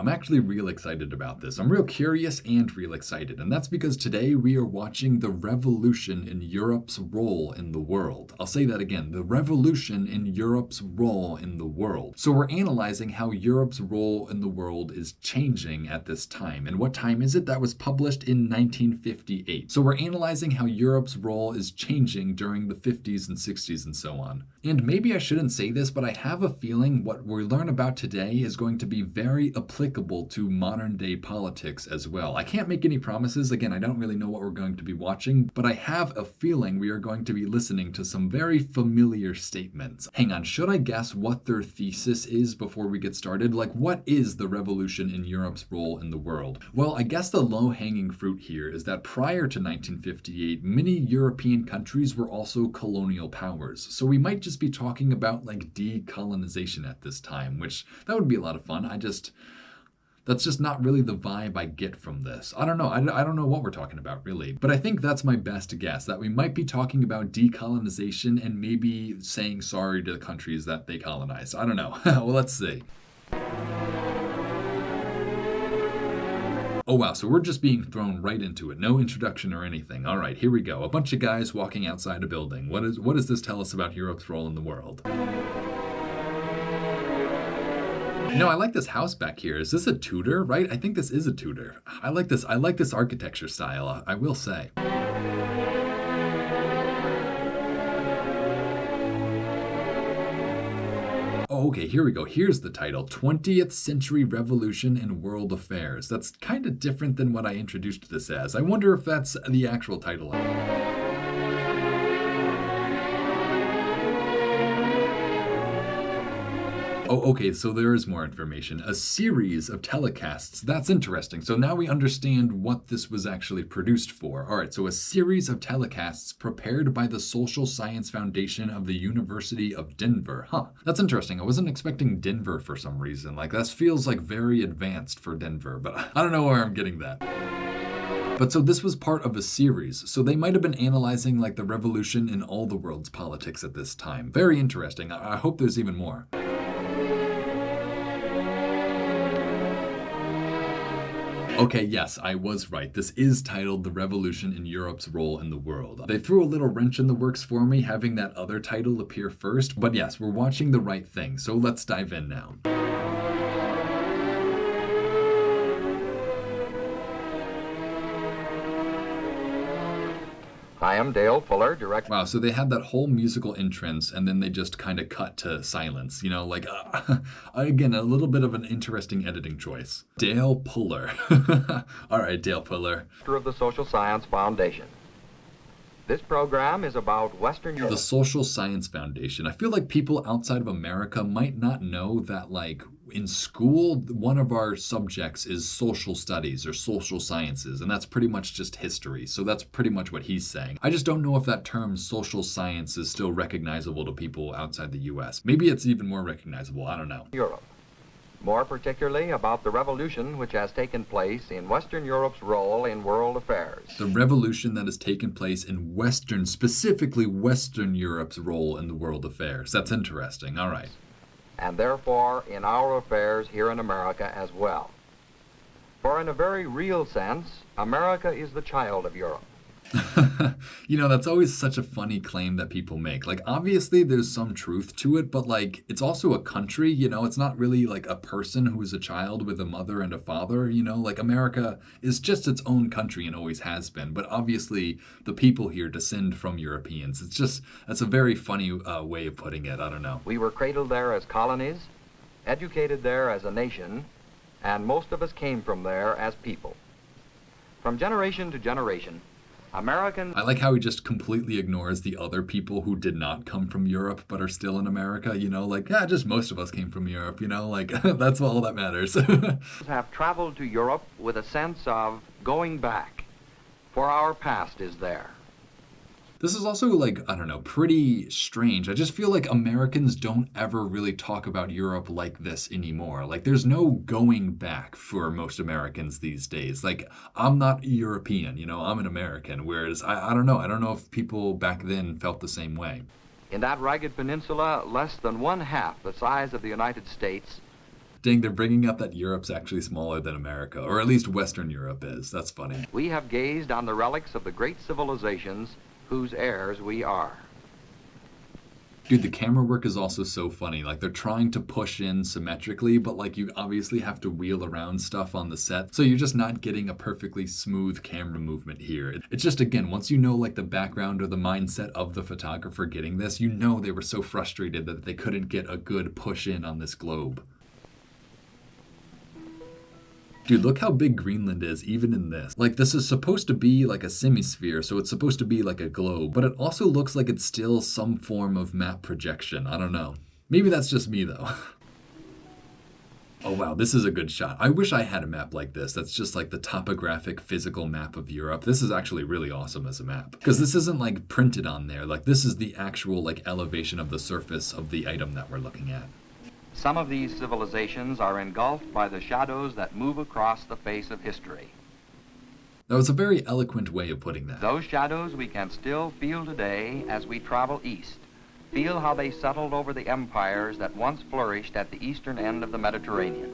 I'm actually real excited about this. I'm real curious and real excited, and that's because today we are watching the revolution in Europe's role in the world. I'll say that again, the revolution in Europe's role in the world. So we're analyzing how Europe's role in the world is changing at this time. And what time is it? That was published in 1958. So we're analyzing how Europe's role is changing during the 50s and 60s and so on. And maybe I shouldn't say this, but I have a feeling what we learn about today is going to be very applicable to modern day politics as well. I can't make any promises. Again, I don't really know what we're going to be watching, but I have a feeling we are going to be listening to some very familiar statements. Hang on, should I guess what their thesis is before we get started? Like, what is the revolution in Europe's role in the world? Well, I guess the low-hanging fruit here is that prior to 1958, many European countries were also colonial powers. So we might just be talking about like decolonization at this time, which that would be a lot of fun. That's just not really the vibe I get from this. I don't know. I don't know what we're talking about, really. But I think that's my best guess, that we might be talking about decolonization and maybe saying sorry to the countries that they colonized. I don't know. Well, let's see. Oh wow, so we're just being thrown right into it. No introduction or anything. All right, here we go. A bunch of guys walking outside a building. What does this tell us about Europe's role in the world? No, I like this house back here. Is this a Tudor, right? I think this is a Tudor. I like this architecture style, I will say. Oh, okay, here we go. Here's the title, 20th Century Revolution in World Affairs. That's kind of different than what I introduced this as. I wonder if that's the actual title. Oh, okay, so there is more information. A series of telecasts. That's interesting. So now we understand what this was actually produced for. All right, so a series of telecasts prepared by the Social Science Foundation of the University of Denver. Huh, that's interesting. I wasn't expecting Denver for some reason. Like, that feels like very advanced for Denver, but I don't know where I'm getting that. But so this was part of a series. So they might have been analyzing like the revolution in all the world's politics at this time. Very interesting. I hope there's even more. Okay, yes, I was right. This is titled The Revolution in Europe's Role in the World. They threw a little wrench in the works for me having that other title appear first, but yes, we're watching the right thing, so let's dive in now. Hi, I'm Dale Fuller, director. Wow, so they had that whole musical entrance and then they just kind of cut to silence, like, again, a little bit of an interesting editing choice. Dale Puller. All right, Dale Puller. Director of the Social Science Foundation. This program is about Western Europe. The Social Science Foundation. I feel like people outside of America might not know that, like, in school, one of our subjects is social studies or social sciences, and that's pretty much just history. So that's pretty much what he's saying. I just don't know if that term social science is still recognizable to people outside the US. Maybe it's even more recognizable. I don't know. Europe. More particularly about the revolution which has taken place in Western Europe's role in world affairs. The revolution that has taken place in specifically Western Europe's role in the world affairs. That's interesting. All right. And therefore in our affairs here in America as well. For in a very real sense, America is the child of Europe. That's always such a funny claim that people make. Like, obviously there's some truth to it, but like, it's also a country, it's not really like a person who is a child with a mother and a father, like America is just its own country and always has been. But obviously the people here descend from Europeans. That's a very funny way of putting it. I don't know. We were cradled there as colonies, educated there as a nation, and most of us came from there as people. From generation to generation, Americans... I like how he just completely ignores the other people who did not come from Europe but are still in America, just most of us came from Europe, that's all that matters. have traveled to Europe with a sense of going back, for our past is there. This is also, pretty strange. I just feel like Americans don't ever really talk about Europe like this anymore. Like, there's no going back for most Americans these days. Like, I'm not European, I'm an American. Whereas, I don't know. I don't know if people back then felt the same way. In that ragged peninsula, less than one half the size of the United States, Dang, they're bringing up that Europe's actually smaller than America, or at least Western Europe is. That's funny. We have gazed on the relics of the great civilizations whose heirs we are. Dude, the camera work is also so funny. Like, they're trying to push in symmetrically, but like you obviously have to wheel around stuff on the set. So you're just not getting a perfectly smooth camera movement here. It's just, again, once you know like the background or the mindset of the photographer getting this, you know they were so frustrated that they couldn't get a good push in on this globe. Dude, look how big Greenland is, even in this. Like, this is supposed to be like a semisphere, so it's supposed to be like a globe, but it also looks like it's still some form of map projection. I don't know. Maybe that's just me, though. Oh, wow, this is a good shot. I wish I had a map like this. That's just like the topographic physical map of Europe. This is actually really awesome as a map. Because this isn't like printed on there. Like, this is the actual like elevation of the surface of the item that we're looking at. Some of these civilizations are engulfed by the shadows that move across the face of history. That was a very eloquent way of putting that. Those shadows we can still feel today as we travel east. Feel how they settled over the empires that once flourished at the eastern end of the Mediterranean.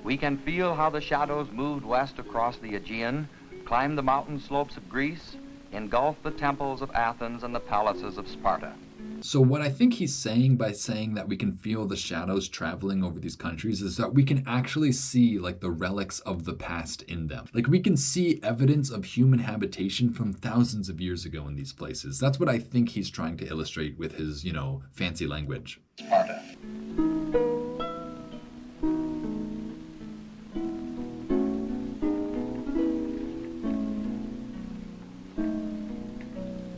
We can feel how the shadows moved west across the Aegean, climbed the mountain slopes of Greece, engulfed the temples of Athens and the palaces of Sparta. So what I think he's saying by saying that we can feel the shadows traveling over these countries is that we can actually see like the relics of the past in them. Like, we can see evidence of human habitation from thousands of years ago in these places. That's what I think he's trying to illustrate with his, fancy language. Sparta.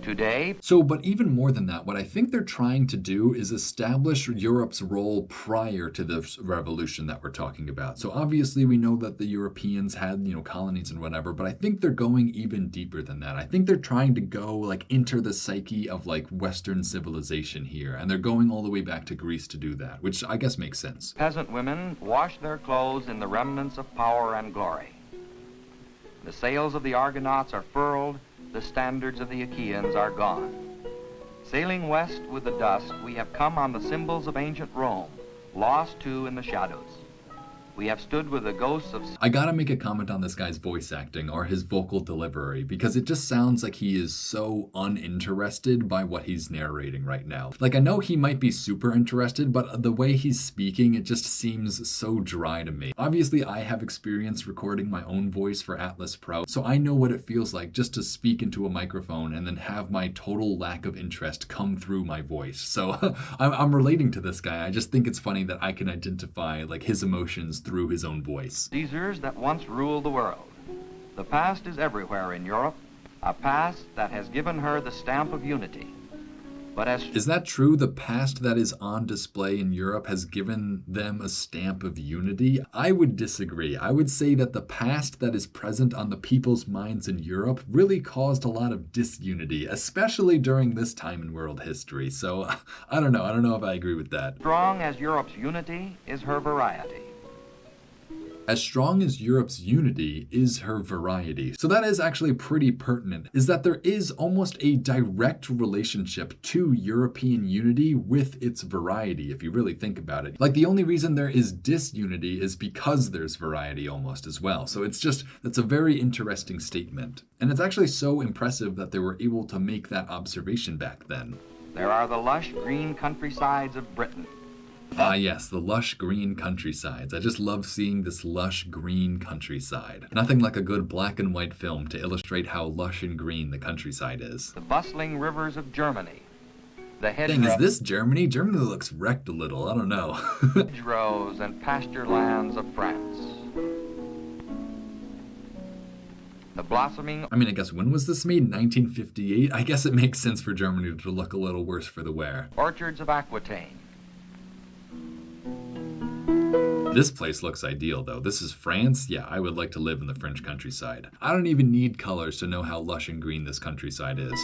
Today. So, but even more than that, what I think they're trying to do is establish Europe's role prior to this revolution that we're talking about. So obviously we know that the Europeans had, colonies and whatever, but I think they're going even deeper than that. I think they're trying to go like enter the psyche of like Western civilization here, and they're going all the way back to Greece to do that, which I guess makes sense. Peasant women wash their clothes in the remnants of power and glory. The sails of the Argonauts are furled, the standards of the Achaeans are gone. Sailing west with the dusk, we have come on the symbols of ancient Rome, lost too in the shadows. We have stood with the ghosts of... I gotta make a comment on this guy's voice acting or his vocal delivery, because it just sounds like he is so uninterested by what he's narrating right now. Like, I know he might be super interested, but the way he's speaking, it just seems so dry to me. Obviously, I have experience recording my own voice for Atlas Pro, so I know what it feels like just to speak into a microphone and then have my total lack of interest come through my voice. So I'm relating to this guy. I just think it's funny that I can identify like his emotions through his own voice. Caesars that once ruled the world. The past is everywhere in Europe, a past that has given her the stamp of unity. But as... Is that true? The past that is on display in Europe has given them a stamp of unity? I would disagree. I would say that the past that is present on the people's minds in Europe really caused a lot of disunity, especially during this time in world history. So, I don't know. I don't know if I agree with that. Strong as Europe's unity is her variety. As strong as Europe's unity is her variety. So that is actually pretty pertinent, is that there is almost a direct relationship to European unity with its variety, if you really think about it. Like, the only reason there is disunity is because there's variety almost as well. So that's a very interesting statement. And it's actually so impressive that they were able to make that observation back then. There are the lush green countrysides of Britain. Ah yes, the lush green countrysides. I just love seeing this lush green countryside. Nothing like a good black and white film to illustrate how lush and green the countryside is. The bustling rivers of Germany. The Dang, is this Germany? Germany looks wrecked a little, I don't know. hedgerows and pasture lands of France. The blossoming... I guess when was this made? 1958? I guess it makes sense for Germany to look a little worse for the wear. orchards of Aquitaine. This place looks ideal, though. This is France? Yeah, I would like to live in the French countryside. I don't even need colors to know how lush and green this countryside is.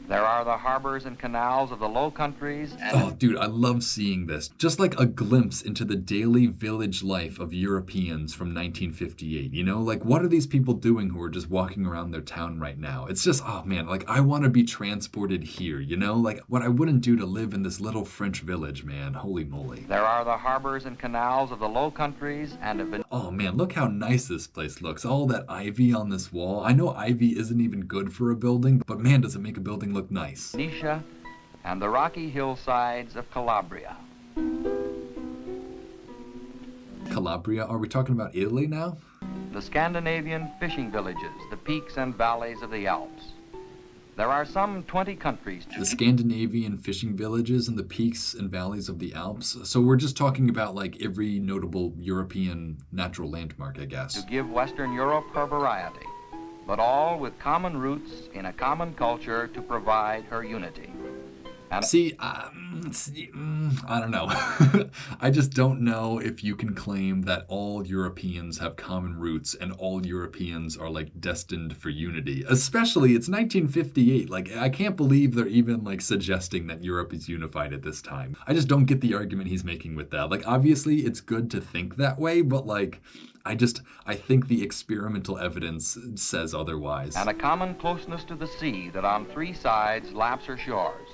There are the harbors and canals of the Low Countries and Oh, dude, I love seeing this. Just like a glimpse into the daily village life of Europeans from 1958. You know, like what are these people doing who are just walking around their town right now? It's just, oh man, like I want to be transported here, you know? Like what I wouldn't do to live in this little French village, man. Holy moly. there are the harbors and canals of the Low Countries and of Oh man, look how nice this place looks. All that ivy on this wall. I know ivy isn't even good for a building, but man, does it make a building look nice. Venetia and the rocky hillsides of Calabria. Calabria, are we talking about Italy now? The Scandinavian fishing villages, the peaks and valleys of the Alps. There are some 20 countries The Scandinavian fishing villages and the peaks and valleys of the Alps. So we're just talking about like every notable European natural landmark, I guess. to give Western Europe her variety, but all with common roots in a common culture to provide her unity. And I don't know. I just don't know if you can claim that all Europeans have common roots and all Europeans are like destined for unity. Especially, it's 1958. Like, I can't believe they're even like suggesting that Europe is unified at this time. I just don't get the argument he's making with that. Like, obviously, it's good to think that way, but like, I think the experimental evidence says otherwise. and a common closeness to the sea that on three sides laps her shores.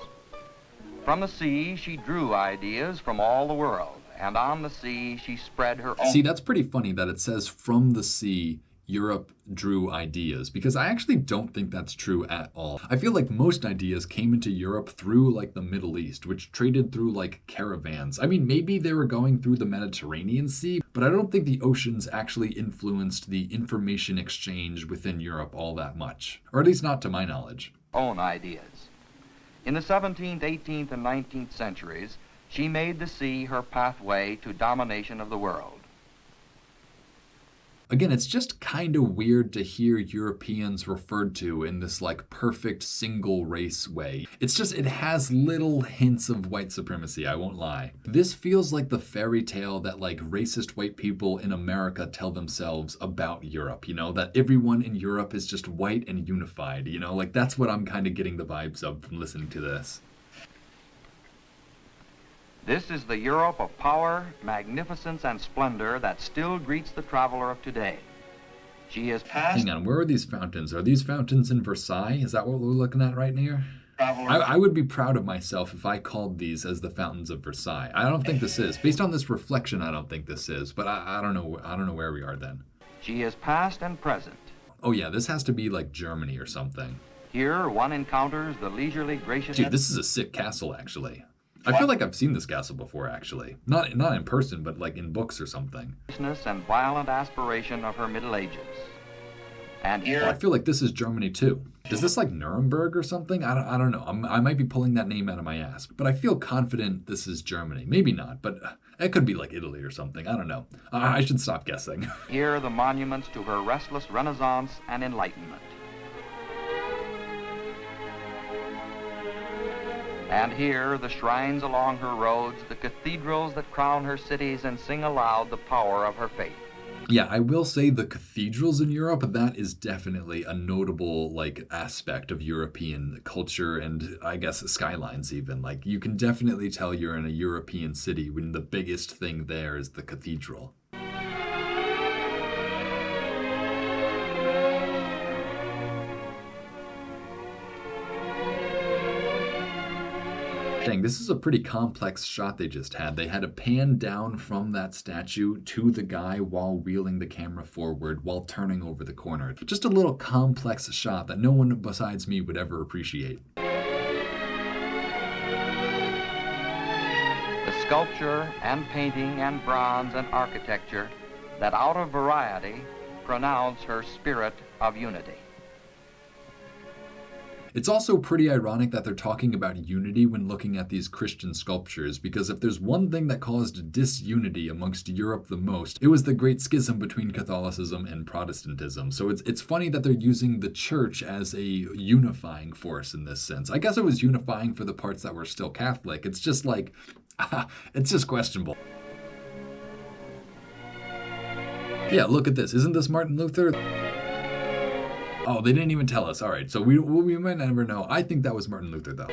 From the sea, she drew ideas from all the world, and on the sea, she spread her own. See, that's pretty funny that it says from the sea, Europe drew ideas, because I actually don't think that's true at all. I feel like most ideas came into Europe through like the Middle East, which traded through like caravans. I mean, maybe they were going through the Mediterranean Sea, but I don't think the oceans actually influenced the information exchange within Europe all that much, or at least not to my knowledge. Own ideas. In the 17th, 18th, and 19th centuries, she made the sea her pathway to domination of the world. Again, it's just kind of weird to hear Europeans referred to in this like perfect single race way. It's just, it has little hints of white supremacy, I won't lie. This feels like the fairy tale that like racist white people in America tell themselves about Europe, you know, that everyone in Europe is just white and unified, you know, like that's what I'm kind of getting the vibes of from listening to this. This is the Europe of power, magnificence, and splendor that still greets the traveler of today. She is past. Hang on, where are these fountains? Are these fountains in Versailles? Is that what we're looking at right here? I would be proud of myself if I called these as the fountains of Versailles. I don't think this is. Based on this reflection, I don't think this is. But I don't know. I don't know where we are then. She is past and present. Oh yeah, this has to be like Germany or something. Here, one encounters the leisurely graciousness. Dude, this is a sick castle, actually. I feel like I've seen this castle before, actually. Not in person, but like in books or something. And violent aspiration of her Middle Ages. And here, Oh, I feel like this is Germany too. Is this like Nuremberg or something? I don't know. I might be pulling that name out of my ass, but I feel confident this is Germany. Maybe not, but it could be like Italy or something. I don't know. I should stop guessing. here the monuments to her restless Renaissance and Enlightenment. And here the shrines along her roads, the cathedrals that crown her cities and sing aloud the power of her faith. Yeah, I will say the cathedrals in Europe, that is definitely a notable like aspect of European culture and I guess skylines even. Like you can definitely tell you're in a European city when the biggest thing there is the cathedral. Dang, this is a pretty complex shot they just had. They had to pan down from that statue to the guy while wheeling the camera forward while turning over the corner. Just a little complex shot that no one besides me would ever appreciate. The sculpture and painting and bronze and architecture that out of variety pronounce her spirit of unity. It's also pretty ironic that they're talking about unity when looking at these Christian sculptures, because if there's one thing that caused disunity amongst Europe the most, it was the Great Schism between Catholicism and Protestantism. So it's funny that they're using the church as a unifying force in this sense. I guess it was unifying for the parts that were still Catholic. It's just like, it's just questionable. Yeah, look at this. Isn't this Martin Luther? Oh, they didn't even tell us. All right, so we might never know. I think that was Martin Luther, though.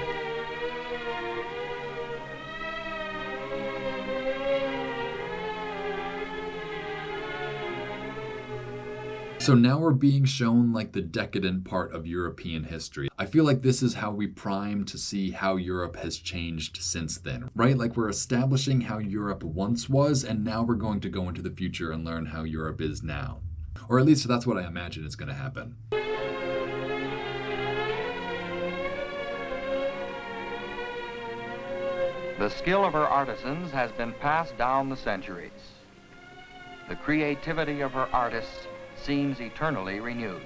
So now we're being shown like the decadent part of European history. I feel like this is how we prime to see how Europe has changed since then, right? Like we're establishing how Europe once was, and now we're going to go into the future and learn how Europe is now. Or at least that's what I imagine is going to happen. The skill of her artisans has been passed down the centuries. The creativity of her artists seems eternally renewed.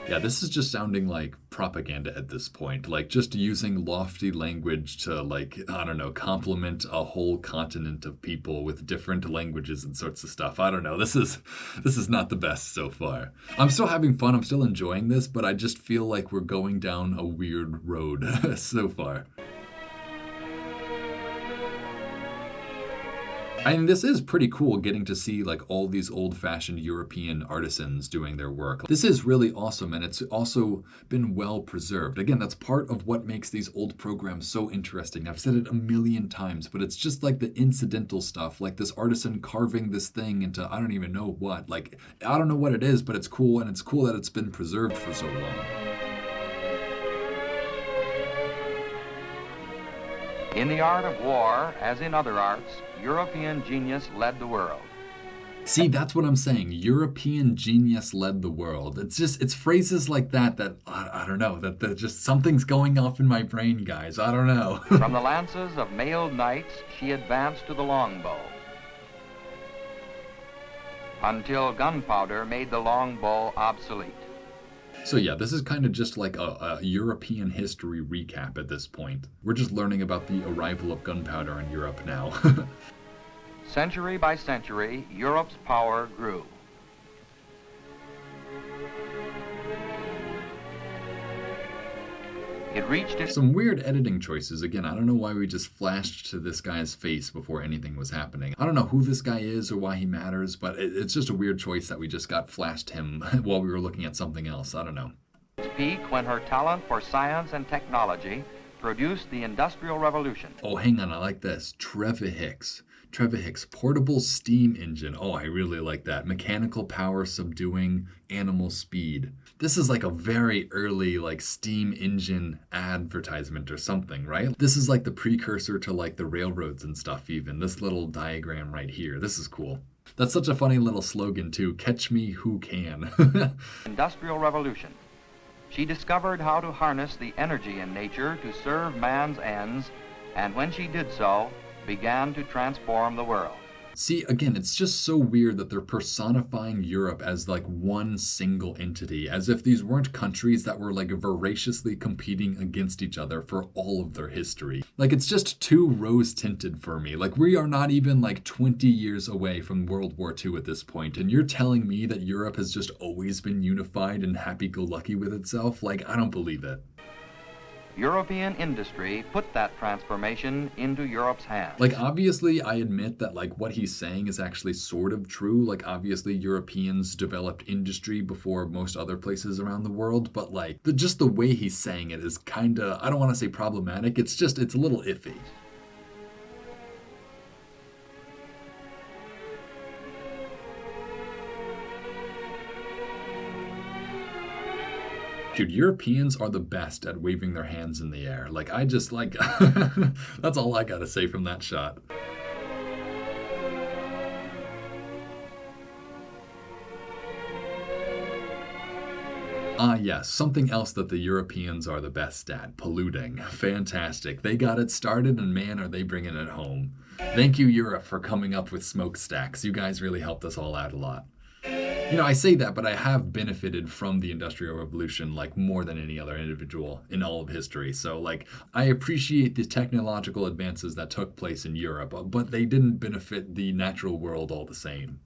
Yeah, this is just sounding like propaganda at this point, like just using lofty language to, like, I don't know, compliment a whole continent of people with different languages and sorts of stuff. I don't know. This is not the best so far. I'm still having fun. I'm still enjoying this, but I just feel like we're going down a weird road so far. I mean, this is pretty cool getting to see like all these old-fashioned European artisans doing their work. This is really awesome, and it's also been well preserved. Again, that's part of what makes these old programs so interesting. I've said it a million times, but it's just like the incidental stuff, like this artisan carving this thing into I don't even know what. Like, I don't know what it is, but it's cool, and it's cool that it's been preserved for so long. In the art of war, as in other arts, European genius led the world. See, that's what I'm saying. European genius led the world. It's phrases like that I don't know, that just something's going off in my brain, guys. I don't know. From the lances of mailed knights, she advanced to the longbow, until gunpowder made the longbow obsolete. So yeah, this is kind of just like a European history recap at this point. We're just learning about the arrival of gunpowder in Europe now. Century by century, Europe's power grew. It reached its... Some weird editing choices. Again, I don't know why we just flashed to this guy's face before anything was happening. I don't know who this guy is or why he matters, but it's just a weird choice that we just got flashed him while we were looking at something else. I don't know. Peak when her talent for science and technology produced the Industrial Revolution. Oh, hang on, I like this. Trevor Hicks, portable steam engine. Oh, I really like that. Mechanical power subduing animal speed. This is like a very early like steam engine advertisement or something, right? This is like the precursor to like the railroads and stuff even. This little diagram right here. This is cool. That's such a funny little slogan too. Catch me who can. Industrial Revolution. She discovered how to harness the energy in nature to serve man's ends, and when she did so, began to transform the world. See, again, it's just so weird that they're personifying Europe as like one single entity, as if these weren't countries that were like voraciously competing against each other for all of their history. Like, it's just too rose-tinted for me. Like, we are not even like 20 years away from World War II at this point, and you're telling me that Europe has just always been unified and happy-go-lucky with itself? Like, I don't believe it. European industry put that transformation into Europe's hands. Like, obviously, I admit that, like, what he's saying is actually sort of true. Like, obviously, Europeans developed industry before most other places around the world, but, like, just the way he's saying it is kind of, I don't want to say problematic, it's a little iffy. Dude, Europeans are the best at waving their hands in the air. Like, I just, like, that's all I gotta say from that shot. Ah, yes, something else that the Europeans are the best at, polluting. Fantastic. They got it started, and man, are they bringing it home. Thank you, Europe, for coming up with smokestacks. You guys really helped us all out a lot. You know, I say that, but I have benefited from the Industrial Revolution, like, more than any other individual in all of history. So, like, I appreciate the technological advances that took place in Europe, but they didn't benefit the natural world all the same.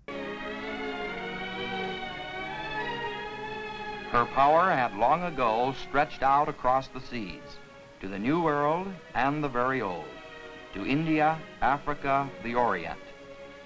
Her power had long ago stretched out across the seas, to the New World and the very old, to India, Africa, the Orient.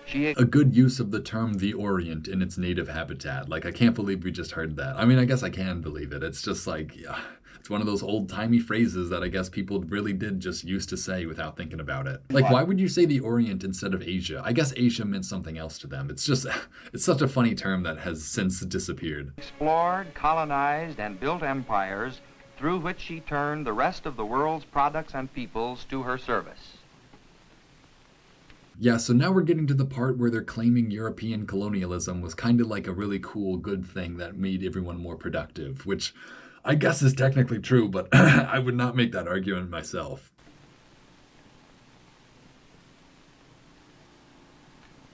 She A good use of the term the Orient in its native habitat. Like, I can't believe we just heard that. I mean, I guess I can believe it. It's just like, yeah, it's one of those old-timey phrases that I guess people really did just used to say without thinking about it. Like, why would you say the Orient instead of Asia? I guess Asia meant something else to them. It's just, it's such a funny term that has since disappeared. explored, colonized, and built empires through which she turned the rest of the world's products and peoples to her service. Yeah, so now we're getting to the part where they're claiming European colonialism was kind of like a really cool, good thing that made everyone more productive, which I guess is technically true, but I would not make that argument myself.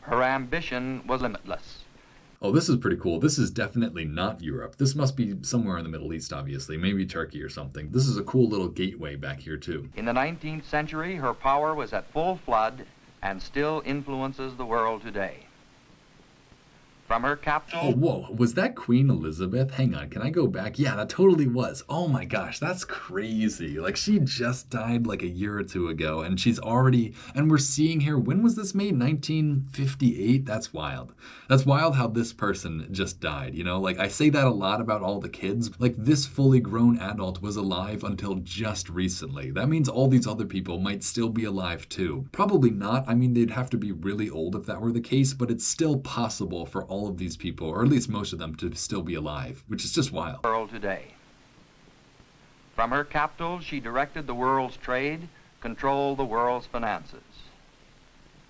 Her ambition was limitless. Oh, this is pretty cool. This is definitely not Europe. This must be somewhere in the Middle East, obviously, maybe Turkey or something. This is a cool little gateway back here, too. In the 19th century, her power was at full flood and still influences the world today. From her Oh, capital, whoa. Was that Queen Elizabeth? Hang on. Can I go back? Yeah, that totally was. Oh my gosh, that's crazy. Like, she just died like a year or two ago, and she's already, and we're seeing her. When was this made? 1958? That's wild. That's wild how this person just died, you know? Like, I say that a lot about all the kids. Like, this fully grown adult was alive until just recently. That means all these other people might still be alive too. Probably not. I mean, they'd have to be really old if that were the case, but it's still possible for all of these people, or at least most of them, to still be alive, which is just wild. world today. From her capital, she directed the world's trade, controlled the world's finances.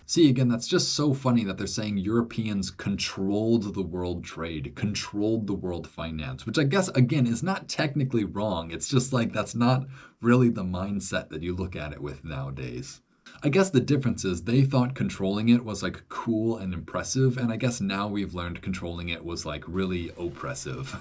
See, again, that's just so funny that they're saying Europeans controlled the world trade, controlled the world finance, which I guess, again, is not technically wrong. It's just like that's not really the mindset that you look at it with nowadays. I guess the difference is they thought controlling it was like cool and impressive, and I guess now we've learned controlling it was like really oppressive.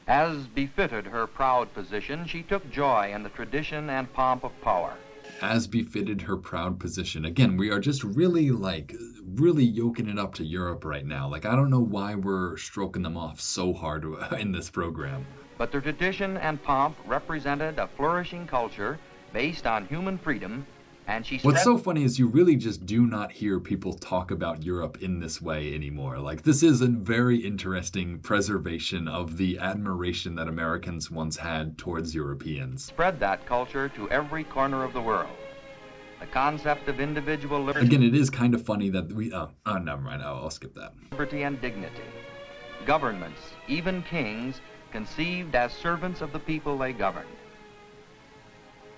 As befitted her proud position, she took joy in the tradition and pomp of power. As befitted her proud position. Again, we are just really really yoking it up to Europe right now. Like, I don't know why we're stroking them off so hard in this program. But the tradition and pomp represented a flourishing culture based on human freedom, and she What's stressed so funny is you really just do not hear people talk about Europe in this way anymore. Like, this is a very interesting preservation of the admiration that Americans once had towards Europeans. spread that culture to every corner of the world. The concept of individual liberty, Again, it is kind of funny that never mind. I'll skip that. and dignity. Governments, even kings, conceived as servants of the people they governed.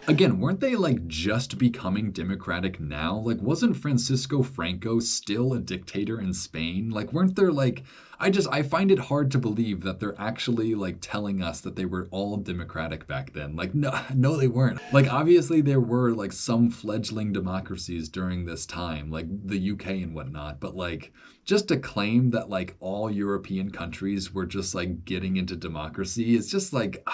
Again, weren't they like just becoming democratic now? Like, wasn't Francisco Franco still a dictator in Spain? Like, weren't there like, I find it hard to believe that they're actually like telling us that they were all democratic back then. Like, no, they weren't. Like, obviously there were like some fledgling democracies during this time, like the UK and whatnot, but like, just to claim that like all European countries were just like getting into democracy is just like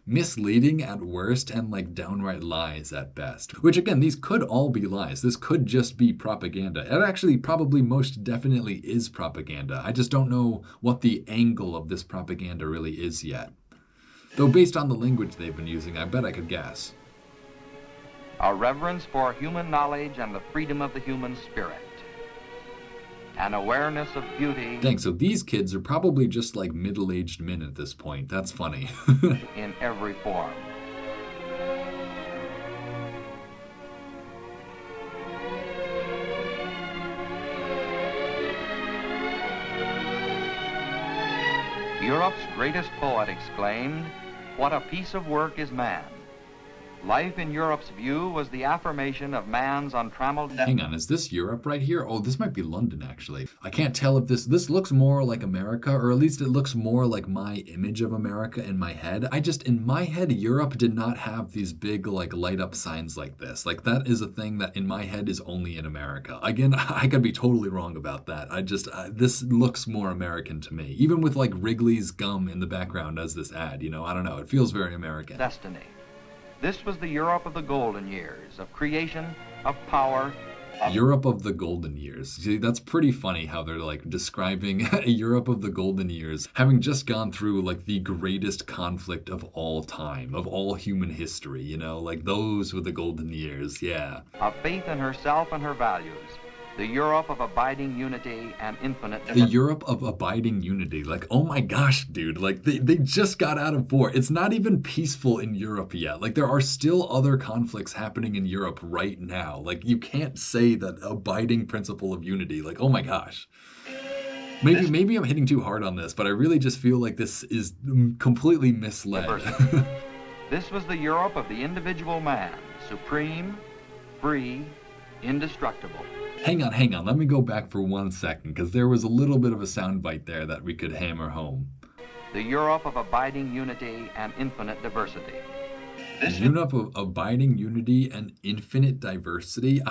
misleading at worst and like downright lies at best. Which again, these could all be lies. This could just be propaganda. It actually probably most definitely is propaganda. I just don't know what the angle of this propaganda really is yet. Though based on the language they've been using, I bet I could guess. A reverence for human knowledge and the freedom of the human spirit. An awareness of beauty Dang, so these kids are probably just like middle-aged men at this point. That's funny. in every form. Europe's greatest poet exclaimed, "What a piece of work is man." Life in Europe's view was the affirmation of man's untrammeled Hang on, is this Europe right here? Oh, this might be London, actually. I can't tell if this looks more like America, or at least it looks more like my image of America in my head. In my head, Europe did not have these big, like, light-up signs like this. Like, that is a thing that in my head is only in America. Again, I could be totally wrong about that. This looks more American to me. Even with, like, Wrigley's gum in the background as this ad, you know? I don't know. It feels very American. destiny. This was the Europe of the golden years, of creation, of power. Europe of the Golden Years. See, that's pretty funny how they're like describing a Europe of the Golden Years, having just gone through like the greatest conflict of all time, of all human history, you know, like those were the golden years, yeah. Of faith in herself and her values. The Europe of abiding unity and infinite The Europe of abiding unity. Like, oh my gosh, dude. Like, they just got out of war. It's not even peaceful in Europe yet. Like, there are still other conflicts happening in Europe right now. Like, you can't say that abiding principle of unity. Like, oh my gosh. Maybe I'm hitting too hard on this, but I really just feel like this is completely misled. This was the Europe of the individual man, supreme, free, indestructible. Hang on. Let me go back for 1 second, because there was a little bit of a soundbite there that we could hammer home. The Europe of abiding unity and infinite diversity. Europe of abiding unity and infinite diversity.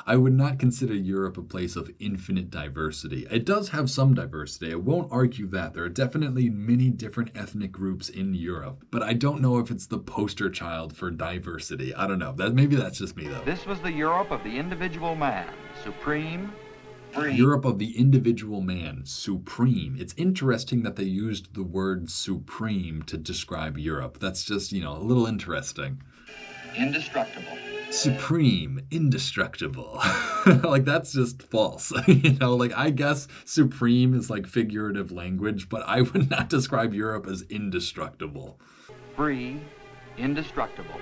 I would not consider Europe a place of infinite diversity. It does have some diversity. I won't argue that. There are definitely many different ethnic groups in Europe, but I don't know if it's the poster child for diversity. I don't know. Maybe that's just me, though. This was the Europe of the individual man, supreme, free. Europe of the individual man, supreme. It's interesting that they used the word supreme to describe Europe. That's just, a little interesting. Indestructible. Supreme, indestructible. Like, that's just false. I guess supreme is like figurative language, but I would not describe Europe as indestructible. Free, indestructible.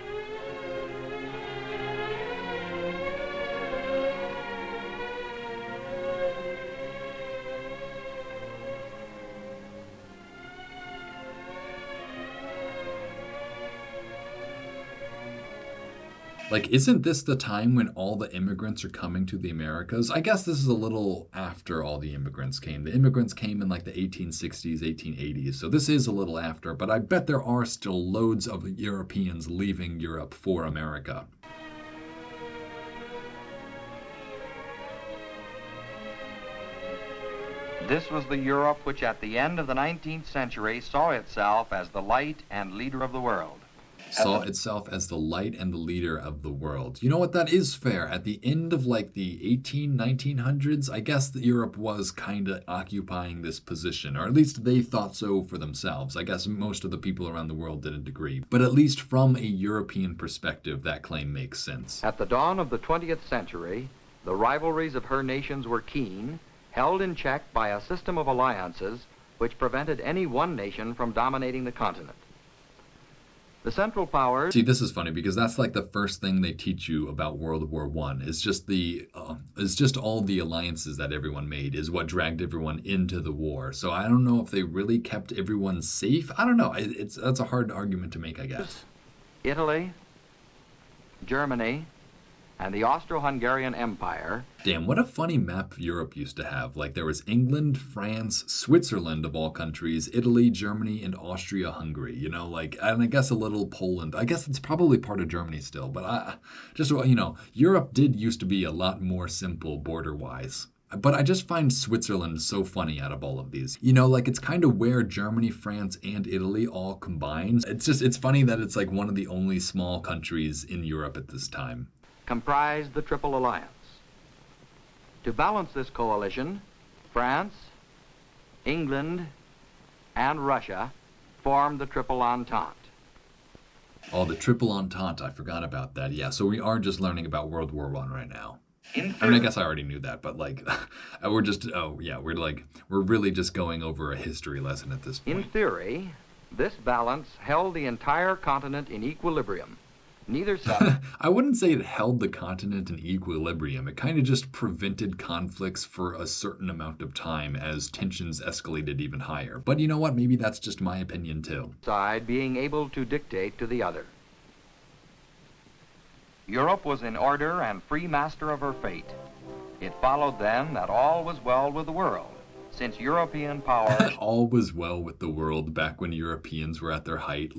Like, isn't this the time when all the immigrants are coming to the Americas? I guess this is a little after all the immigrants came. The immigrants came in like the 1860s, 1880s, so this is a little after, but I bet there are still loads of Europeans leaving Europe for America. This was the Europe which at the end of the 19th century saw itself as the light and leader of the world. Saw itself as the light and the leader of the world. You know what? That is fair. At the end of like the 1900s, I guess that Europe was kind of occupying this position, or at least they thought so for themselves. I guess most of the people around the world didn't agree. But at least from a European perspective, that claim makes sense. At the dawn of the 20th century, the rivalries of her nations were keen, held in check by a system of alliances which prevented any one nation from dominating the continent. The Central Powers... See, this is funny because that's like the first thing they teach you about World War I. It's just all the alliances that everyone made is what dragged everyone into the war. So I don't know if they really kept everyone safe. I don't know. That's a hard argument to make, I guess. Italy, Germany, and the Austro-Hungarian Empire. Damn, what a funny map Europe used to have. Like, there was England, France, Switzerland of all countries, Italy, Germany, and Austria-Hungary. And I guess a little Poland. I guess it's probably part of Germany still. But Europe did used to be a lot more simple border-wise. But I just find Switzerland so funny out of all of these. It's kind of where Germany, France, and Italy all combine. It's funny that it's like one of the only small countries in Europe at this time. Comprised the Triple Alliance. To balance this coalition, France, England, and Russia formed the Triple Entente. Oh, the Triple Entente. I forgot about that. Yeah, so we are just learning about World War I right now. I guess I already knew that, but we're really just going over a history lesson at this point. In theory, this balance held the entire continent in equilibrium. Neither side. I wouldn't say it held the continent in equilibrium. It kind of just prevented conflicts for a certain amount of time as tensions escalated even higher. But you know what? Maybe that's just my opinion too. Side being able to dictate to the other. Europe was in order and free master of her fate. It followed then that all was well with the world, since European powers... All was well with the world back when Europeans were at their height.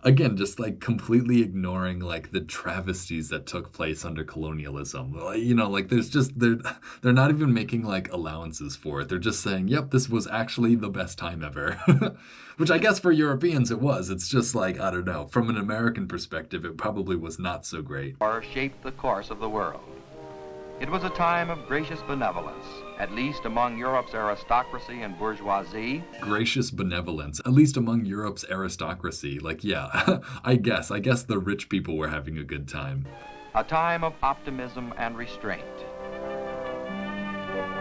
Again, just completely ignoring the travesties that took place under colonialism. They're not even making allowances for it. They're just saying, yep, this was actually the best time ever. Which I guess for Europeans it was. It's just I don't know. From an American perspective, it probably was not so great. Or shaped the course of the world. It was a time of gracious benevolence, at least among Europe's aristocracy and bourgeoisie. Gracious benevolence, at least among Europe's aristocracy. Like, yeah, I guess the rich people were having a good time. A time of optimism and restraint.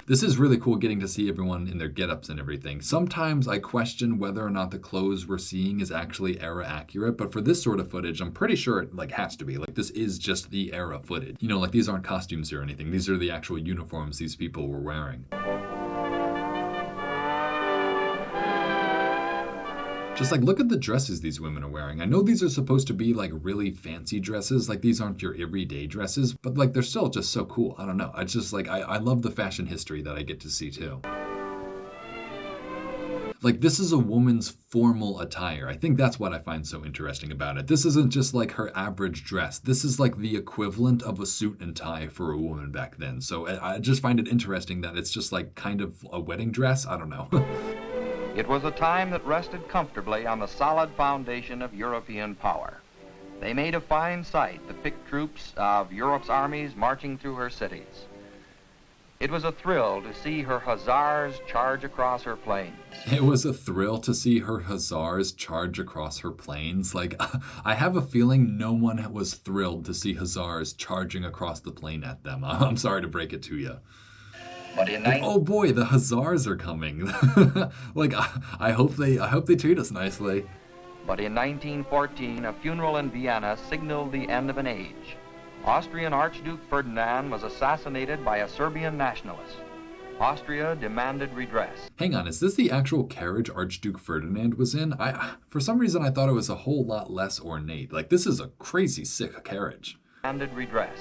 This is really cool getting to see everyone in their get-ups and everything. Sometimes I question whether or not the clothes we're seeing is actually era accurate, but for this sort of footage, I'm pretty sure it has to be. Like, this is just the era footage. You know, like, these aren't costumes or anything. These are the actual uniforms these people were wearing. Just like, look at the dresses these women are wearing. I know these are supposed to be like really fancy dresses. Like, these aren't your everyday dresses, but like, they're still just so cool. I don't know. I just like, I love the fashion history that I get to see too. Like, this is a woman's formal attire. I think that's what I find so interesting about it. This isn't just like her average dress. This is like the equivalent of a suit and tie for a woman back then. So I just find it interesting that it's just like kind of a wedding dress. I don't know. It was a time that rested comfortably on the solid foundation of European power. They made a fine sight, the picked troops of Europe's armies marching through her cities. It was a thrill to see her hussars charge across her plains. It was a thrill to see her hussars charge across her plains. Like, I have a feeling no one was thrilled to see hussars charging across the plain at them. I'm sorry to break it to you. But in oh boy, the hussars are coming. Like, I hope they treat us nicely. But in 1914, a funeral in Vienna signaled the end of an age. Austrian Archduke Ferdinand was assassinated by a Serbian nationalist. Austria demanded redress. Hang on, is this the actual carriage Archduke Ferdinand was in? For some reason, I thought it was a whole lot less ornate. Like, this is a crazy sick carriage. Demanded redress.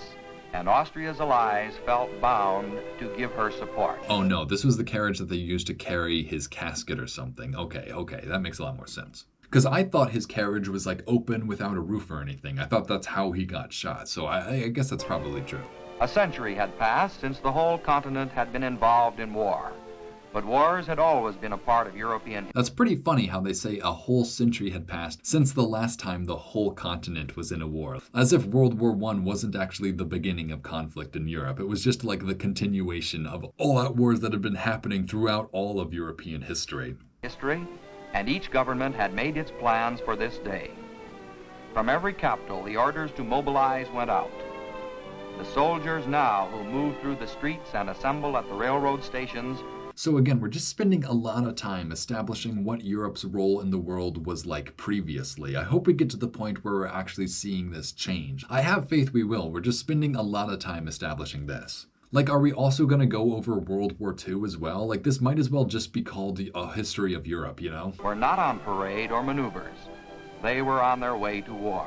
And Austria's allies felt bound to give her support. Oh no, this was the carriage that they used to carry his casket or something. Okay, that makes a lot more sense. Because I thought his carriage was like open without a roof or anything. I thought that's how he got shot, so I guess that's probably true. A century had passed since the whole continent had been involved in war. But wars had always been a part of European history. That's pretty funny how they say a whole century had passed since the last time the whole continent was in a war. As if World War I wasn't actually the beginning of conflict in Europe. It was just like the continuation of all out wars that had been happening throughout all of European history. And each government had made its plans for this day. From every capital, the orders to mobilize went out. The soldiers now who move through the streets and assemble at the railroad stations. So again, we're just spending a lot of time establishing what Europe's role in the world was like previously. I hope we get to the point where we're actually seeing this change. I have faith we will. We're just spending a lot of time establishing this. Like, are we also going to go over World War II as well? Like, this might as well just be called a history of Europe, you know? Were not on parade or maneuvers. They were on their way to war.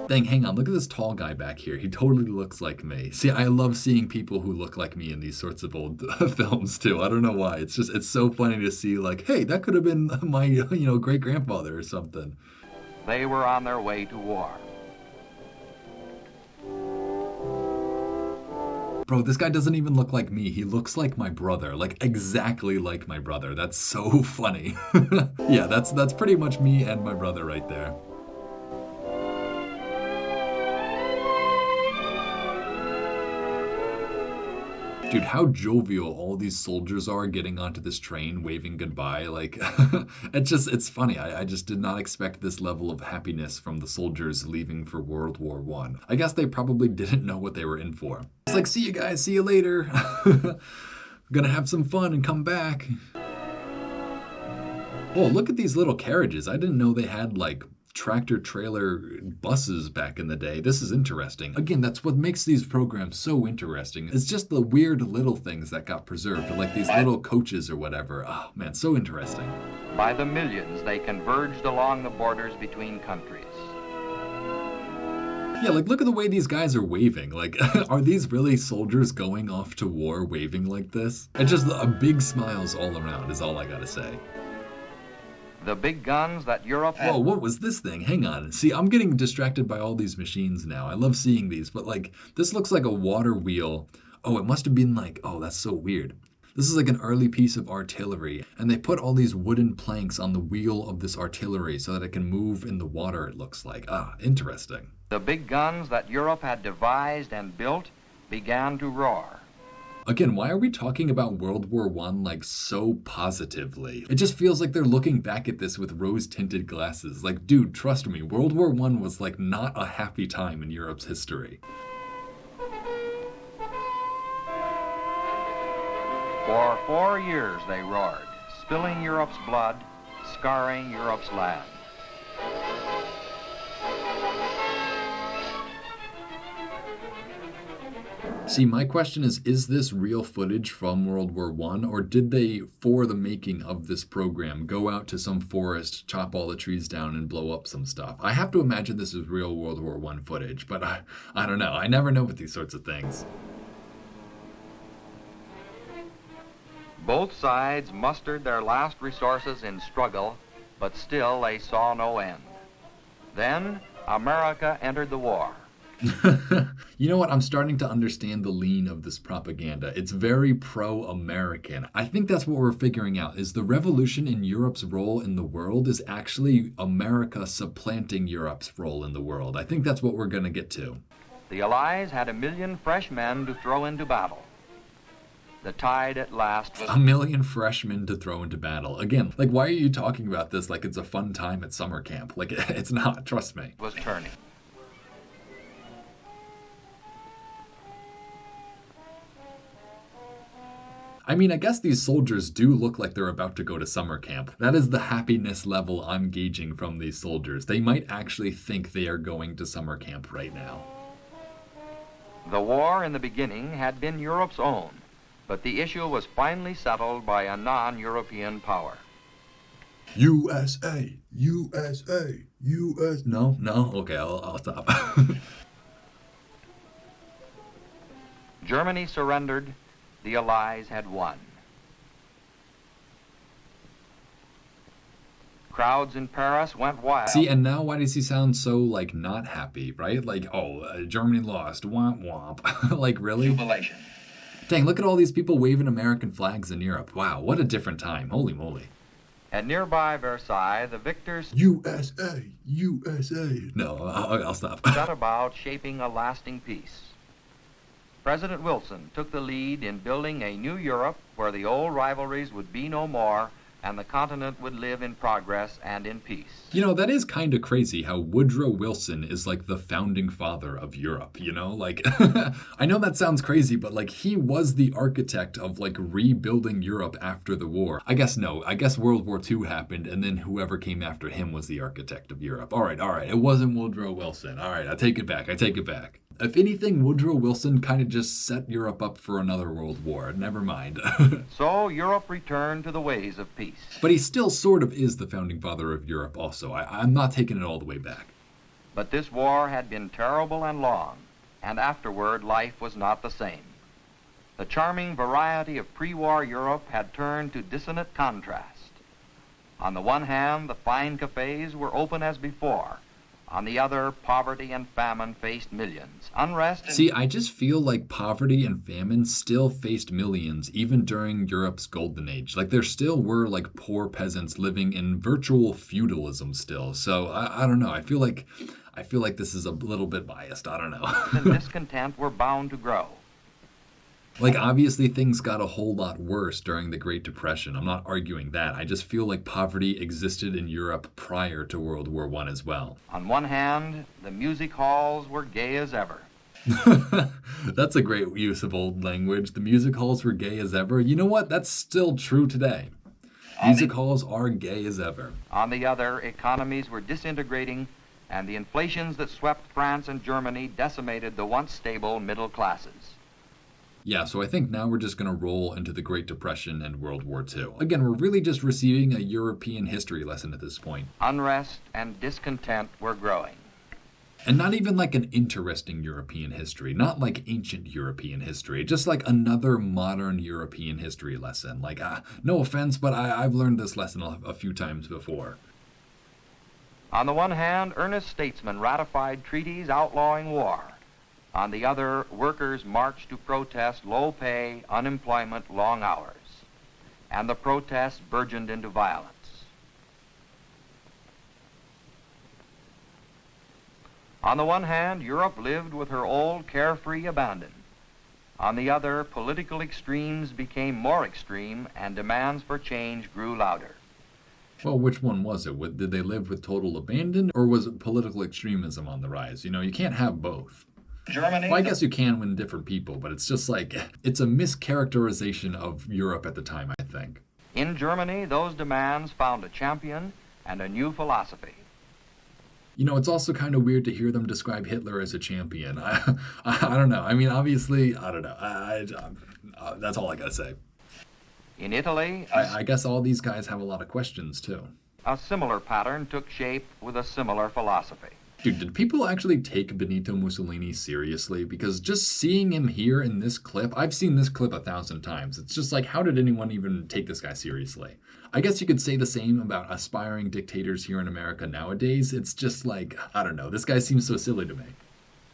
Dang, hang on, look at this tall guy back here. He totally looks like me. See, I love seeing people who look like me in these sorts of old films too. I don't know why. It's so funny to see, like, hey, that could have been my, great-grandfather or something. They were on their way to war. Bro, this guy doesn't even look like me. He looks like my brother, like exactly like my brother. That's so funny. Yeah, that's pretty much me and my brother right there. Dude, how jovial all these soldiers are getting onto this train, waving goodbye. Like, it's funny. I just did not expect this level of happiness from the soldiers leaving for World War I. I guess they probably didn't know what they were in for. It's like, see you guys, see you later. Gonna have some fun and come back. Oh, look at these little carriages. I didn't know they had, like, tractor trailer buses back in the day. This is interesting. Again, that's what makes these programs so interesting. It's just the weird little things that got preserved, like these little coaches or whatever. Oh man, so interesting. By the millions, they converged along the borders between countries. Yeah, like look at the way these guys are waving. Like, are these really soldiers going off to war waving like this? And just a big smiles all around is all I gotta say. The big guns that Europe had. Whoa, what was this thing? Hang on. See, I'm getting distracted by all these machines now. I love seeing these, but like, this looks like a water wheel. Oh, it must have been like, oh, that's so weird. This is like an early piece of artillery, and they put all these wooden planks on the wheel of this artillery so that it can move in the water, it looks like. Interesting. The big guns that Europe had devised and built began to roar. Again, why are we talking about World War I like so positively? It just feels like they're looking back at this with rose-tinted glasses. Like, dude, trust me, World War I was like not a happy time in Europe's history. For 4 years they roared, spilling Europe's blood, scarring Europe's land. See, my question is this real footage from World War I, or did they, for the making of this program, go out to some forest, chop all the trees down, and blow up some stuff? I have to imagine this is real World War I footage, but I don't know. I never know with these sorts of things. Both sides mustered their last resources in struggle, but still they saw no end. Then America entered the war. You know what? I'm starting to understand the lean of this propaganda. It's very pro-American. I think that's what we're figuring out, is the revolution in Europe's role in the world is actually America supplanting Europe's role in the world. I think that's what we're going to get to. The Allies had 1 million fresh men to throw into battle. The tide at last was... 1 million freshmen to throw into battle. Again, like, why are you talking about this like it's a fun time at summer camp? Like, it's not, trust me. ...was turning. I mean, I guess these soldiers do look like they're about to go to summer camp. That is the happiness level I'm gauging from these soldiers. They might actually think they are going to summer camp right now. The war in the beginning had been Europe's own, but the issue was finally settled by a non-European power. USA, USA, US. No, okay, I'll stop. Germany surrendered. The Allies had won. Crowds in Paris went wild. See, and now why does he sound so, like, not happy, right? Like, Germany lost, womp womp. Like, really? Jubilation. Dang, look at all these people waving American flags in Europe. Wow, what a different time. Holy moly. At nearby Versailles, the victors... USA, USA. No, I'll stop. ...set about shaping a lasting peace. President Wilson took the lead in building a new Europe where the old rivalries would be no more and the continent would live in progress and in peace. You know, that is kind of crazy how Woodrow Wilson is like the founding father of Europe, you know? Like, I know that sounds crazy, but like he was the architect of like rebuilding Europe after the war. I guess World War II happened and then whoever came after him was the architect of Europe. All right, it wasn't Woodrow Wilson. All right, I take it back. If anything, Woodrow Wilson kind of just set Europe up for another world war. Never mind. So Europe returned to the ways of peace. But he still sort of is the founding father of Europe also. I'm not taking it all the way back. But this war had been terrible and long, and afterward life was not the same. The charming variety of pre-war Europe had turned to dissonant contrast. On the one hand, the fine cafes were open as before. On the other, poverty and famine faced millions. Unrest... See, I just feel like poverty and famine still faced millions, even during Europe's golden age. Like, there still were, like, poor peasants living in virtual feudalism still. So, I don't know. I feel like this is a little bit biased. I don't know. and discontent were bound to grow. Like, obviously, things got a whole lot worse during the Great Depression. I'm not arguing that. I just feel like poverty existed in Europe prior to World War I as well. On one hand, the music halls were gay as ever. That's a great use of old language. The music halls were gay as ever. You know what? That's still true today. Music halls are gay as ever. On the other, economies were disintegrating, and the inflations that swept France and Germany decimated the once stable middle classes. Yeah, so I think now we're just going to roll into the Great Depression and World War II. Again, we're really just receiving a European history lesson at this point. Unrest and discontent were growing. And not even like an interesting European history, not like ancient European history, just like another modern European history lesson. Like, no offense, but I've learned this lesson a few times before. On the one hand, earnest statesmen ratified treaties outlawing war. On the other, workers marched to protest low pay, unemployment, long hours. and the protests burgeoned into violence. On the one hand, Europe lived with her old carefree abandon. On the other, political extremes became more extreme and demands for change grew louder. Well, which one was it? Did they live with total abandon, or was it political extremism on the rise? You know, you can't have both. Germany. Well, I guess you can when different people, but it's just like, it's a mischaracterization of Europe at the time, I think. In Germany, those demands found a champion and a new philosophy. You know, it's also kind of weird to hear them describe Hitler as a champion. I don't know. I mean, obviously, I don't know. That's all I gotta say. In Italy, I guess all these guys have a lot of questions, too. a similar pattern took shape with a similar philosophy. Dude, did people actually take Benito Mussolini seriously? Because just seeing him here in this clip, I've seen this clip 1,000 times. It's just like, how did anyone even take this guy seriously? I guess you could say the same about aspiring dictators here in America nowadays. It's just like, I don't know, this guy seems so silly to me.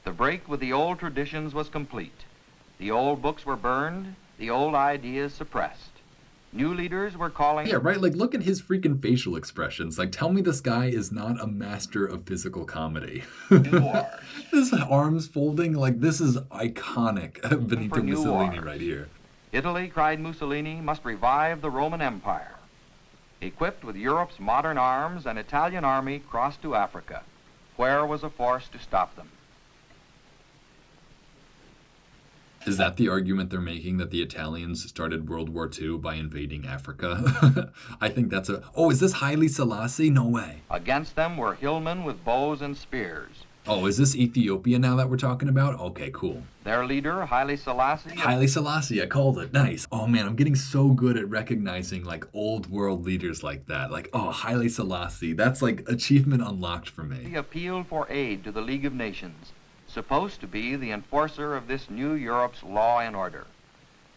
The break with the old traditions was complete. The old books were burned, the old ideas suppressed. New leaders were calling... Yeah, right? Like, look at his freaking facial expressions. Like, tell me this guy is not a master of physical comedy. This arms folding, like, this is iconic Benito Mussolini right here. Italy, cried Mussolini, must revive the Roman Empire. Equipped with Europe's modern arms, an Italian army crossed to Africa. Where was a force to stop them? Is that the argument they're making, that the Italians started World War II by invading Africa? I think that's a... Oh, is this Haile Selassie? No way. Against them were hillmen with bows and spears. Oh, is this Ethiopia now that we're talking about? Okay, cool. Their leader, Haile Selassie... Haile Selassie, I called it. Nice. Oh, man, I'm getting so good at recognizing, like, old world leaders like that. Like, oh, Haile Selassie. That's, like, achievement unlocked for me. He appealed for aid to the League of Nations, supposed to be the enforcer of this new Europe's law and order.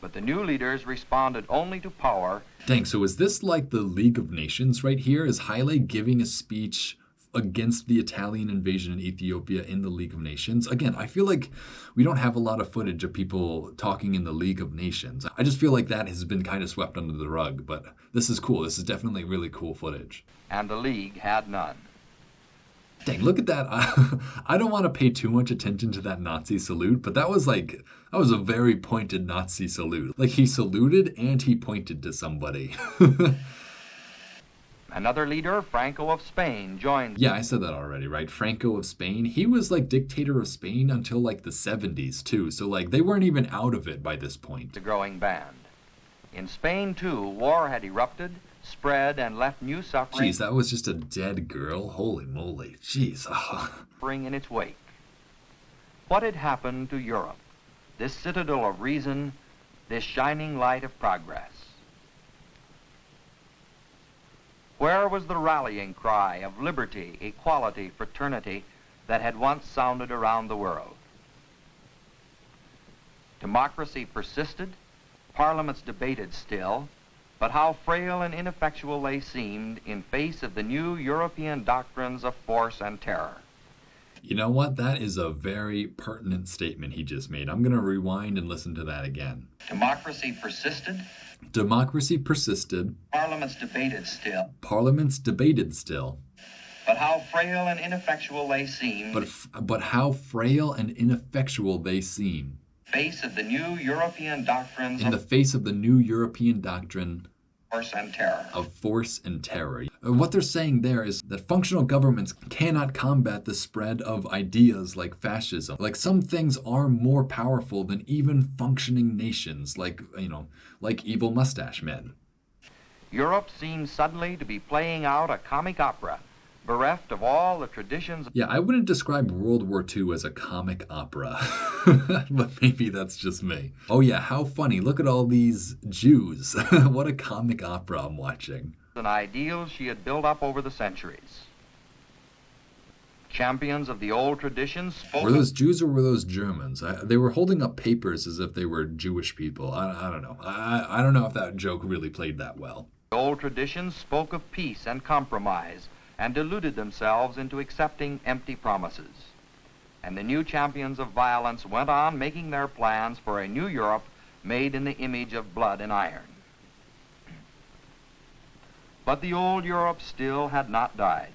But the new leaders responded only to power. Dang, so is this like the League of Nations right here? Is Haile giving a speech against the Italian invasion in Ethiopia in the League of Nations? Again, I feel like we don't have a lot of footage of people talking in the League of Nations. I just feel like that has been kind of swept under the rug, but this is cool. This is definitely really cool footage. And the League had none. Dang, look at that. I don't want to pay too much attention to that Nazi salute, but that was a very pointed Nazi salute. Like, he saluted and he pointed to somebody. Another leader, Franco of Spain, joined... Yeah, I said that already, right? Franco of Spain. He was, like, dictator of Spain until, like, the 70s, too. So, like, they weren't even out of it by this point. The growing band. In Spain, too, war had erupted, spread, and left new suffering... Jeez, that was just a dead girl? Holy moly. Jeez. ...suffering in its wake. What had happened to Europe? This citadel of reason, this shining light of progress. Where was the rallying cry of liberty, equality, fraternity that had once sounded around the world? Democracy persisted, parliaments debated still, but how frail and ineffectual they seemed in face of the new European doctrines of force and terror. You know what? That is a very pertinent statement he just made. I'm going to rewind and listen to that again. Democracy persisted. Democracy persisted. Parliaments debated still. Parliaments debated still. But how frail and ineffectual they seemed. But how frail and ineffectual they seem. Face of the new European doctrines. In the face of the new European doctrine. Force and terror. Of force and terror. What they're saying there is that functional governments cannot combat the spread of ideas like fascism. Like, some things are more powerful than even functioning nations, like, like evil mustache men. Europe seems suddenly to be playing out a comic opera, bereft of all the traditions. Yeah, I wouldn't describe World War II as a comic opera, but maybe that's just me. Oh yeah, how funny. Look at all these Jews. What a comic opera I'm watching. And ideals she had built up over the centuries. Champions of the old traditions spoke. Were those Jews or were those Germans? They were holding up papers as if they were Jewish people. I don't know. I don't know if that joke really played that well. The old traditions spoke of peace and compromise and deluded themselves into accepting empty promises. And the new champions of violence went on making their plans for a new Europe made in the image of blood and iron. But the old Europe still had not died.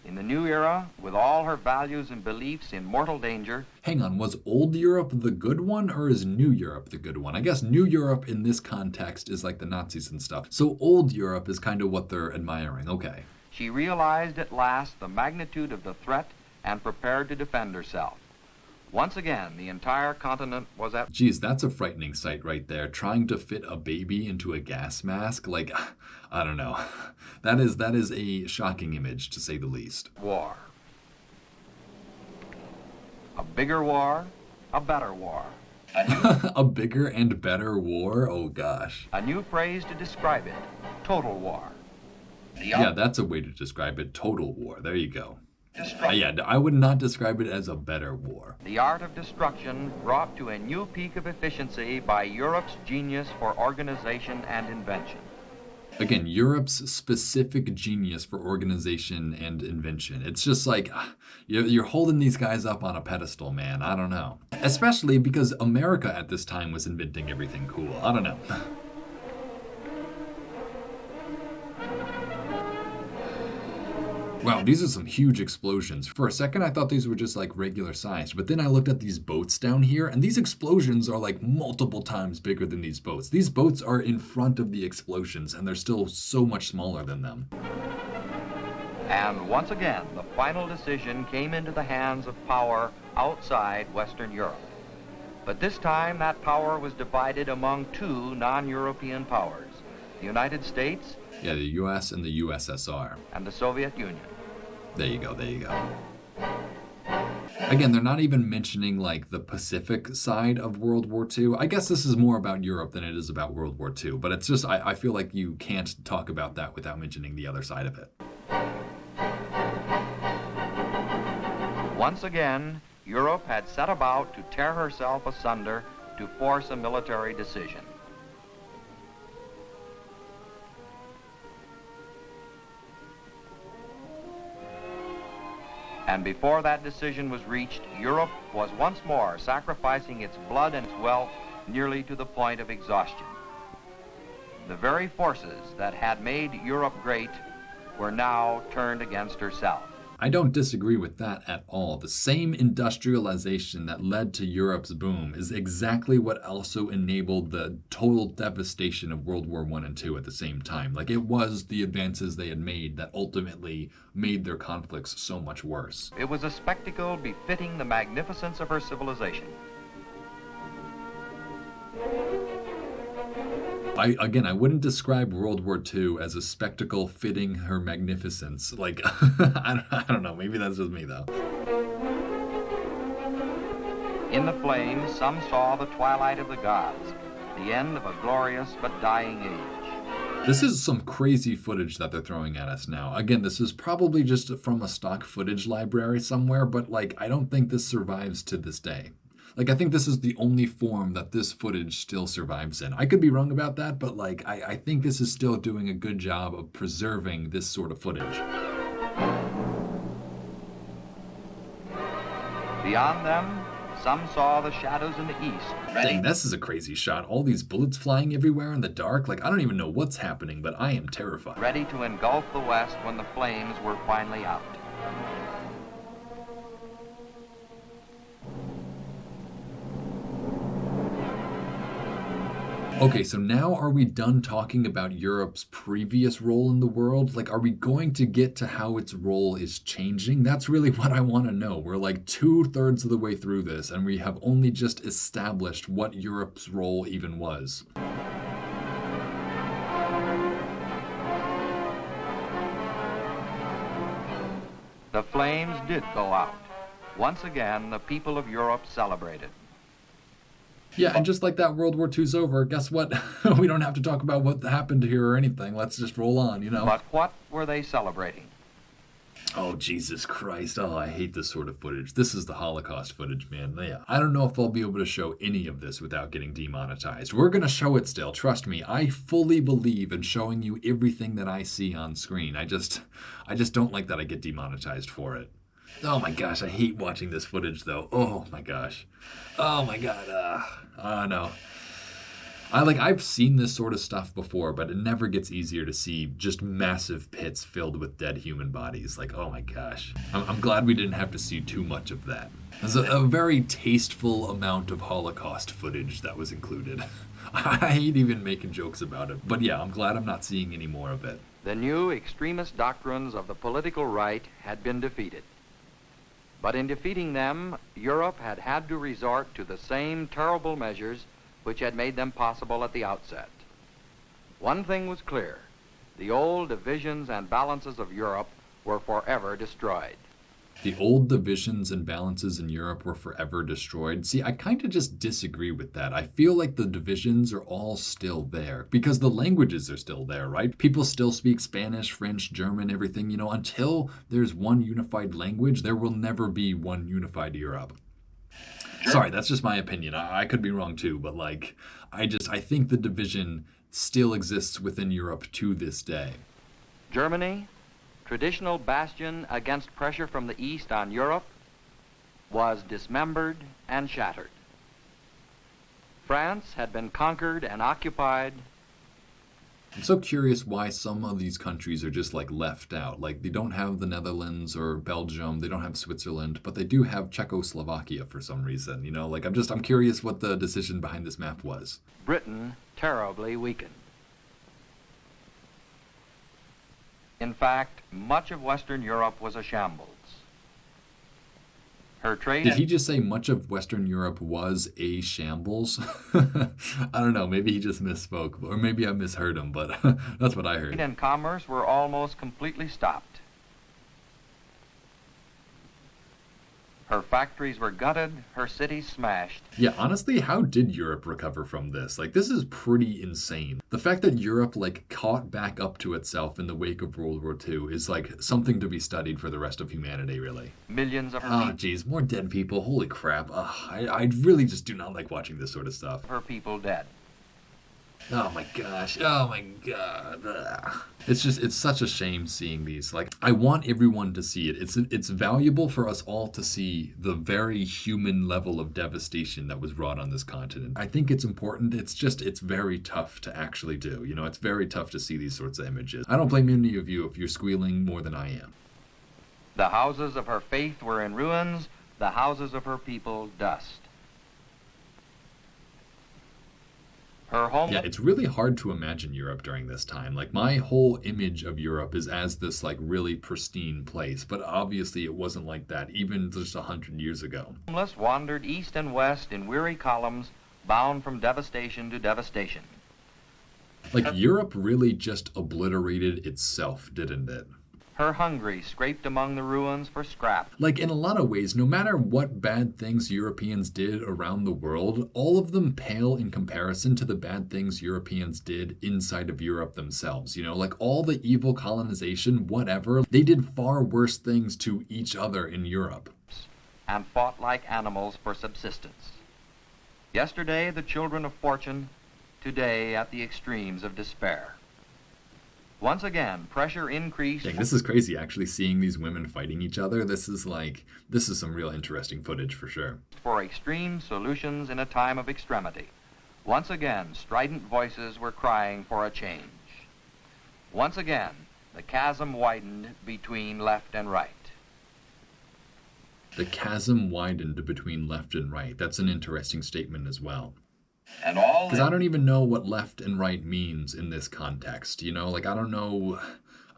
In the new era, with all her values and beliefs in mortal danger. Hang on, was old Europe the good one or is new Europe the good one? I guess new Europe in this context is like the Nazis and stuff. So old Europe is kind of what they're admiring. Okay. She realized at last the magnitude of the threat and prepared to defend herself. Once again, the entire continent was at... Geez, that's a frightening sight right there. Trying to fit a baby into a gas mask. Like, I don't know. That is a shocking image, to say the least. War. A bigger war, a better war. A bigger and better war? Oh, gosh. A new phrase to describe it. Total war. Yeah, that's a way to describe it. Total war. There you go. Yeah, I would not describe it as a better war. The art of destruction brought to a new peak of efficiency by Europe's genius for organization and invention. Again, Europe's specific genius for organization and invention. It's just like, you're holding these guys up on a pedestal, man. I don't know. Especially because America at this time was inventing everything cool. I don't know. Wow, these are some huge explosions. For a second, I thought these were just like regular sized, but then I looked at these boats down here, and these explosions are like multiple times bigger than these boats. These boats are in front of the explosions, and they're still so much smaller than them. And once again, the final decision came into the hands of power outside Western Europe. But this time, that power was divided among two non-European powers, the United States, yeah, the US and the USSR, and the Soviet Union. There you go, there you go. Again, they're not even mentioning like the Pacific side of World War II. I guess this is more about Europe than it is about World War II, but it's just, I feel like you can't talk about that without mentioning the other side of it. Once again, Europe had set about to tear herself asunder to force a military decision. And before that decision was reached, Europe was once more sacrificing its blood and its wealth nearly to the point of exhaustion. The very forces that had made Europe great were now turned against herself. I don't disagree with that at all. The same industrialization that led to Europe's boom is exactly what also enabled the total devastation of World War I and II at the same time. Like, it was the advances they had made that ultimately made their conflicts so much worse. It was a spectacle befitting the magnificence of her civilization. I wouldn't describe World War II as a spectacle fitting her magnificence. Like, I don't know, maybe that's just me though. In the flames, some saw the twilight of the gods, the end of a glorious but dying age. This is some crazy footage that they're throwing at us now. Again, this is probably just from a stock footage library somewhere, but like, I don't think this survives to this day. Like, I think this is the only form that this footage still survives in. I could be wrong about that, but like, I think this is still doing a good job of preserving this sort of footage. Beyond them, some saw the shadows in the east. Dang, this is a crazy shot. All these bullets flying everywhere in the dark. Like, I don't even know what's happening, but I am terrified. Ready to engulf the west when the flames were finally out. Okay, so now are we done talking about Europe's previous role in the world? Like, are we going to get to how its role is changing? That's really what I want to know. We're like 2/3 of the way through this, and we have only just established what Europe's role even was. The flames did go out. Once again, the people of Europe celebrated. Yeah, and just like that, World War II's over. Guess what? We don't have to talk about what happened here or anything. Let's just roll on, you know? But what were they celebrating? Oh, Jesus Christ. Oh, I hate this sort of footage. This is the Holocaust footage, man. Yeah, I don't know if I'll be able to show any of this without getting demonetized. We're going to show it still. Trust me. I fully believe in showing you everything that I see on screen. I just don't like that I get demonetized for it. Oh my gosh, I hate watching this footage though. Oh my gosh. Oh my God. No. I've seen this sort of stuff before, but it never gets easier to see just massive pits filled with dead human bodies. Like, oh my gosh. I'm glad we didn't have to see too much of that. There's a very tasteful amount of Holocaust footage that was included. I hate even making jokes about it, but yeah, I'm glad I'm not seeing any more of it. The new extremist doctrines of the political right had been defeated. But in defeating them, Europe had had to resort to the same terrible measures which had made them possible at the outset. One thing was clear: the old divisions and balances of Europe were forever destroyed. The old divisions and balances in Europe were forever destroyed. See, I kind of just disagree with that. I feel like the divisions are all still there because the languages are still there, right? People still speak Spanish, French, German, everything. Until there's one unified language, there will never be one unified Europe. Sorry, that's just my opinion. I could be wrong too, but I think the division still exists within Europe to this day. Germany, traditional bastion against pressure from the East on Europe, was dismembered and shattered. France had been conquered and occupied. I'm so curious why some of these countries are just left out. They don't have the Netherlands or Belgium, they don't have Switzerland, but they do have Czechoslovakia for some reason. I'm curious what the decision behind this map was. Britain terribly weakened. In fact, much of Western Europe was a shambles. Her trade... Did he just say much of Western Europe was a shambles? I don't know, maybe he just misspoke, or maybe I misheard him, but that's what I heard. Trade and commerce were almost completely stopped. Her factories were gutted, her cities smashed. Yeah, honestly, how did Europe recover from this? This is pretty insane. The fact that Europe, caught back up to itself in the wake of World War II is, something to be studied for the rest of humanity, really. Millions of her Oh, jeez, more dead people. Holy crap. I really just do not like watching this sort of stuff. her people dead. Oh my gosh. Oh my god. Ugh. It's such a shame seeing these. I want everyone to see it. It's valuable for us all to see the very human level of devastation that was wrought on this continent. I think it's important. It's very tough to actually do. It's very tough to see these sorts of images. I don't blame any of you if you're squealing more than I am. The houses of her faith were in ruins, the houses of her people dust. Her home... Yeah, it's really hard to imagine Europe during this time. My whole image of Europe is as this, really pristine place. But obviously it wasn't like that, even just 100 years ago. Homeless wandered east and west in weary columns, bound from devastation to devastation. Europe really just obliterated itself, didn't it? Her hungry scraped among the ruins for scrap. In a lot of ways, no matter what bad things Europeans did around the world, all of them pale in comparison to the bad things Europeans did inside of Europe themselves. All the evil colonization, whatever, they did far worse things to each other in Europe. And fought like animals for subsistence. Yesterday, the children of fortune, today at the extremes of despair. Once again, pressure increased. Dang, this is crazy, actually seeing these women fighting each other. This is some real interesting footage for sure. For extreme solutions in a time of extremity. Once again, strident voices were crying for a change. Once again, the chasm widened between left and right. The chasm widened between left and right. That's an interesting statement as well. And all because I don't even know what left and right means in this context. I don't know.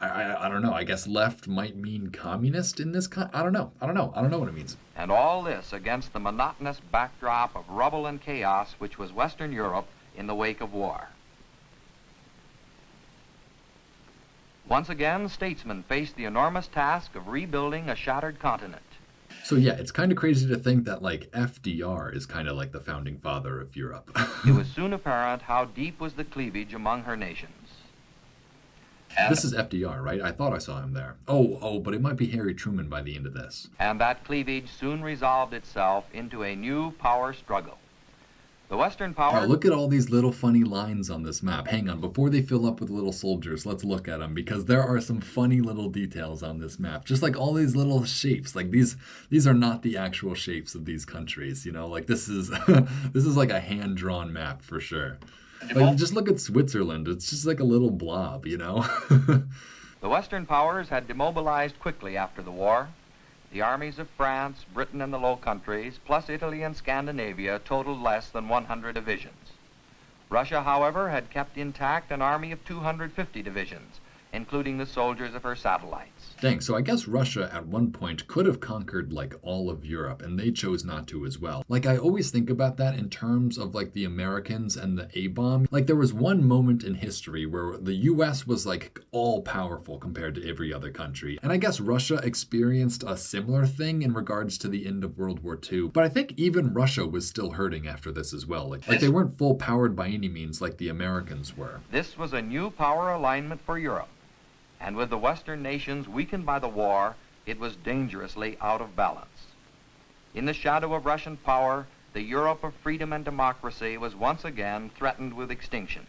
I don't know. I guess left might mean communist in this I don't know. I don't know what it means. And all this against the monotonous backdrop of rubble and chaos which was Western Europe in the wake of war. Once again, statesmen faced the enormous task of rebuilding a shattered continent. So yeah, it's kind of crazy to think that FDR is kind of like the founding father of Europe. It was soon apparent how deep was the cleavage among her nations. This is FDR, right? I thought I saw him there. Oh, but it might be Harry Truman by the end of this. And that cleavage soon resolved itself into a new power struggle. The Western power... Oh, look at all these little funny lines on this map. Hang on, before they fill up with little soldiers, let's look at them, because there are some funny little details on this map. Just all these little shapes. These are not the actual shapes of these countries, this is this is a hand-drawn map for sure. Like, just look at Switzerland. It's just like a little blob, you know? The Western powers had demobilized quickly after the war. The armies of France, Britain, and the Low Countries, plus Italy and Scandinavia, totaled less than 100 divisions. Russia, however, had kept intact an army of 250 divisions, including the soldiers of her satellites. Dang, so I guess Russia at one point could have conquered like all of Europe, and they chose not to as well. Like, I always think about that in terms of like the Americans and the A-bomb. Like, there was one moment in history where the US was like all powerful compared to every other country. And I guess Russia experienced a similar thing in regards to the end of World War II. But I think even Russia was still hurting after this as well. Like they weren't full powered by any means like the Americans were. This was a new power alignment for Europe. And with the Western nations weakened by the war, it was dangerously out of balance. In the shadow of Russian power, the Europe of freedom and democracy was once again threatened with extinction.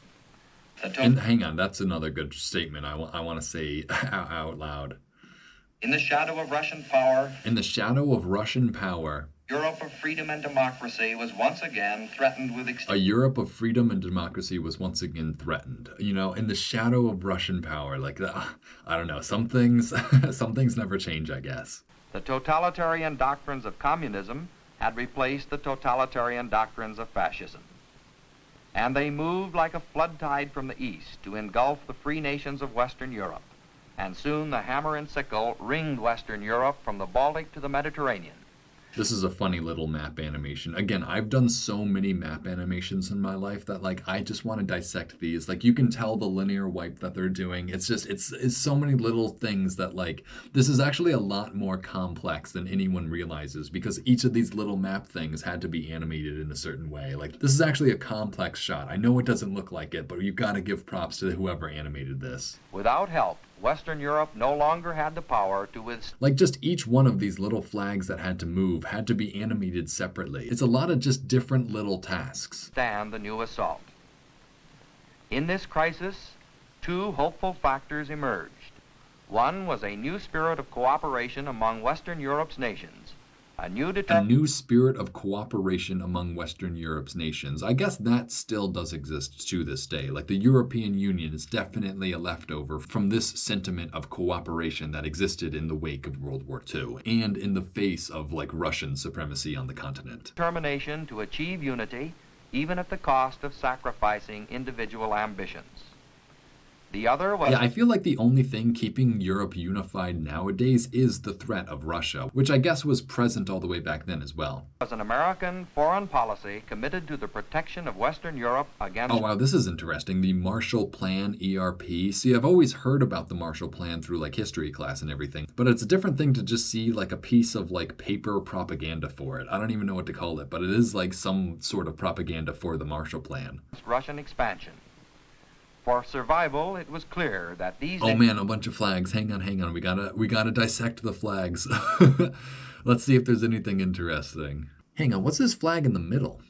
And hang on, that's another good statement I want to say out loud. In the shadow of Russian power, in the shadow of Russian power, Europe of freedom and democracy was once again threatened with extinction. A Europe of freedom and democracy was once again threatened. You know, in the shadow of Russian power, like, I don't know, some things never change, I guess. The totalitarian doctrines of communism had replaced the totalitarian doctrines of fascism. And they moved like a flood tide from the east to engulf the free nations of Western Europe. And soon the hammer and sickle ringed Western Europe from the Baltic to the Mediterranean. This is a funny little map animation. Again, I've done so many map animations in my life that like I just want to dissect these. Like, you can tell the linear wipe that they're doing. It's just it's so many little things that like this is actually a lot more complex than anyone realizes, because each of these little map things had to be animated in a certain way. Like, this is actually a complex shot. I know it doesn't look like it, but you've got to give props to whoever animated this. Without help, Western Europe no longer had the power to withstand. Like, just each one of these little flags that had to move had to be animated separately. It's a lot of just different little tasks. The new assault. In this crisis, two hopeful factors emerged. One was a new spirit of cooperation among Western Europe's nations. A new spirit of cooperation among Western Europe's nations. I guess that still does exist to this day. Like, the European Union is definitely a leftover from this sentiment of cooperation that existed in the wake of World War II and in the face of like Russian supremacy on the continent. Determination to achieve unity, even at the cost of sacrificing individual ambitions. The other was... Yeah, I feel like the only thing keeping Europe unified nowadays is the threat of Russia, which I guess was present all the way back then as well. Was an American foreign policy committed to the protection of Western Europe against... Oh wow, this is interesting. The Marshall Plan, ERP. See, I've always heard about the Marshall Plan through like history class and everything, but it's a different thing to just see like a piece of like paper propaganda for it. I don't even know what to call it, but it is like some sort of propaganda for the Marshall Plan. Russian expansion. For survival, it was clear that these... Oh man, a bunch of flags. Hang on. We gotta dissect the flags. Let's see if there's anything interesting. Hang on, what's this flag in the middle?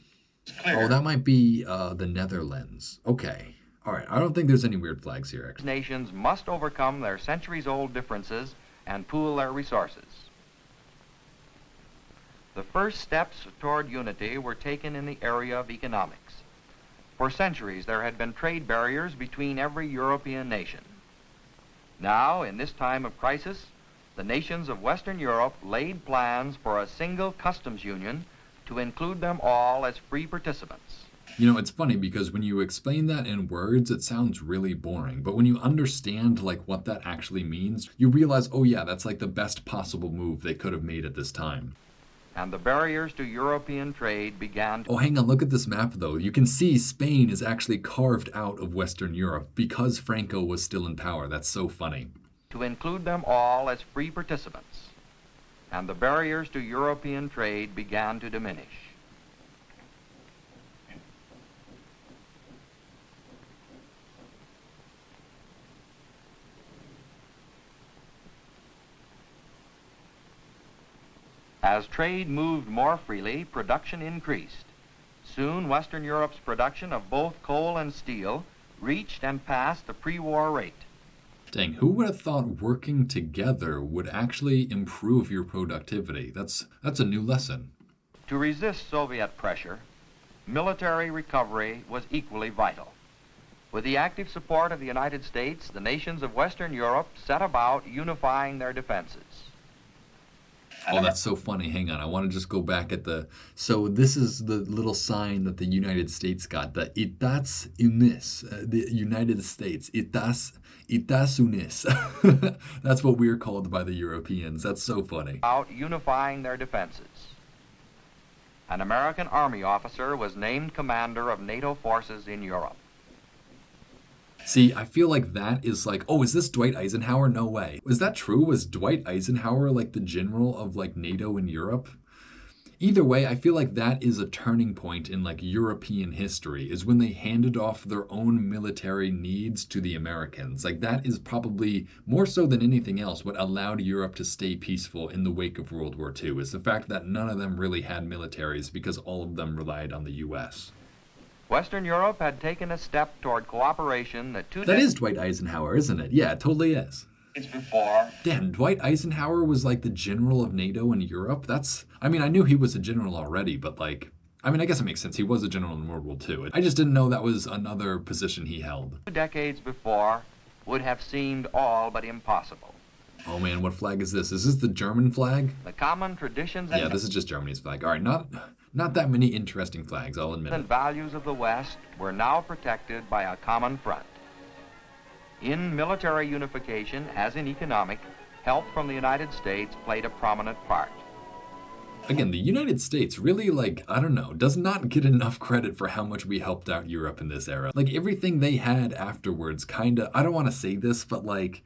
Oh, that might be the Netherlands. Okay. All right, I don't think there's any weird flags here, actually. Nations must overcome their centuries-old differences and pool their resources. The first steps toward unity were taken in the area of economics. For centuries, there had been trade barriers between every European nation. Now, in this time of crisis, the nations of Western Europe laid plans for a single customs union to include them all as free participants. You know, it's funny because when you explain that in words, it sounds really boring. But when you understand like what that actually means, you realize, oh yeah, that's like the best possible move they could have made at this time. And the barriers to European trade began to... Oh, hang on, look at this map, though. You can see Spain is actually carved out of Western Europe because Franco was still in power. That's so funny. To include them all as free participants. And the barriers to European trade began to diminish. As trade moved more freely, production increased. Soon, Western Europe's production of both coal and steel reached and passed the pre-war rate. Dang, who would have thought working together would actually improve your productivity? That's a new lesson. To resist Soviet pressure, military recovery was equally vital. With the active support of the United States, the nations of Western Europe set about unifying their defenses. Oh, that's so funny. Hang on. I want to just go back at the. So this is the little sign that the United States got. The Itats Unis. The United States. Itas Unis. That's what we're called by the Europeans. That's so funny. About unifying their defenses. An American Army officer was named commander of NATO forces in Europe. See, I feel like that is like, oh, is this Dwight Eisenhower? No way. Was that true? Was Dwight Eisenhower like the general of like NATO in Europe? Either way, I feel like that is a turning point in like European history, is when they handed off their own military needs to the Americans. Like that is probably more so than anything else what allowed Europe to stay peaceful in the wake of World War II, is the fact that none of them really had militaries because all of them relied on the US. Western Europe had taken a step toward cooperation that That is Dwight Eisenhower, isn't it? Yeah, it totally is. Before. Damn, Dwight Eisenhower was like the general of NATO in Europe? I mean, I knew he was a general already, but like, I mean, I guess it makes sense. He was a general in World War II. I just didn't know that was another position he held. 2 decades before would have seemed all but impossible. Oh man, what flag is this? Is this the German flag? The common traditions Yeah, this is just Germany's flag. All right, not that many interesting flags, I'll admit it. Values of the West were now protected by a common front. In military unification, as in economic, help from the United States played a prominent part. Again, the United States really, like, I don't know, does not get enough credit for how much we helped out Europe in this era. Like, everything they had afterwards kinda, I don't want to say this, but like,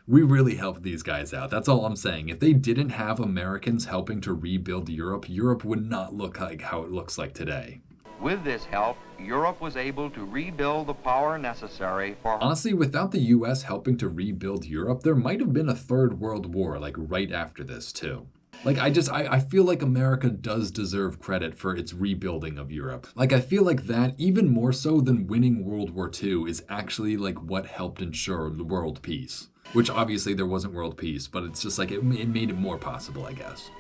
we really helped these guys out. That's all I'm saying. If they didn't have Americans helping to rebuild Europe, Europe would not look like how it looks like today. With this help, Europe was able to rebuild the power necessary for... Honestly, without the US helping to rebuild Europe, there might have been a third world war, like right after this, too. Like, I feel like America does deserve credit for its rebuilding of Europe. Like, I feel like that, even more so than winning World War II, is actually, like, what helped ensure the world peace. Which, obviously, there wasn't world peace, but it's just like, it made it more possible, I guess.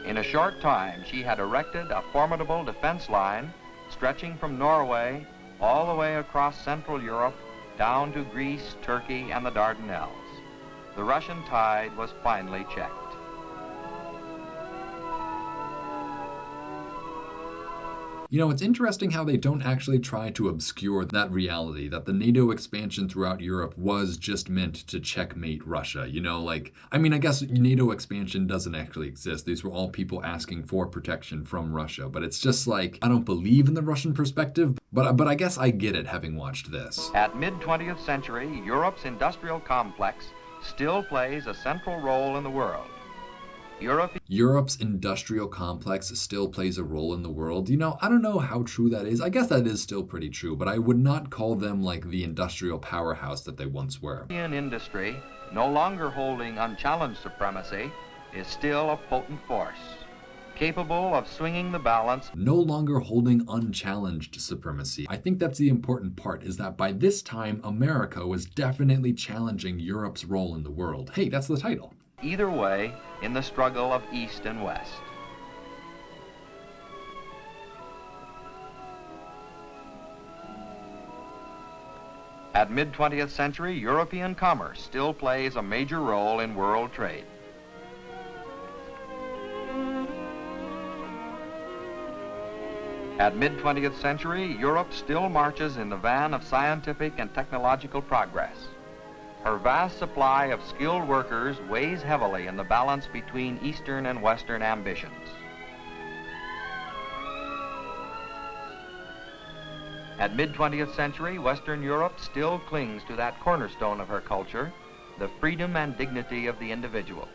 In a short time, she had erected a formidable defense line stretching from Norway all the way across Central Europe down to Greece, Turkey, and the Dardanelles. The Russian tide was finally checked. You know, it's interesting how they don't actually try to obscure that reality, that the NATO expansion throughout Europe was just meant to checkmate Russia. You know, like, I mean, I guess NATO expansion doesn't actually exist. These were all people asking for protection from Russia. But it's just like, I don't believe in the Russian perspective, but I guess I get it having watched this. At mid-20th century, Europe's industrial complex still plays a central role in the world. Europe's industrial complex still plays a role in the world. You know, I don't know how true that is. I guess that is still pretty true, but I would not call them like the industrial powerhouse that they once were. European industry, no longer holding unchallenged supremacy, is still a potent force, capable of swinging the balance. No longer holding unchallenged supremacy. I think that's the important part, is that by this time, America was definitely challenging Europe's role in the world. Hey, that's the title. Either way, in the struggle of East and West. At mid-20th century, European commerce still plays a major role in world trade. At mid-20th century, Europe still marches in the van of scientific and technological progress. Her vast supply of skilled workers weighs heavily in the balance between Eastern and Western ambitions. At mid-20th century, Western Europe still clings to that cornerstone of her culture, the freedom and dignity of the individual.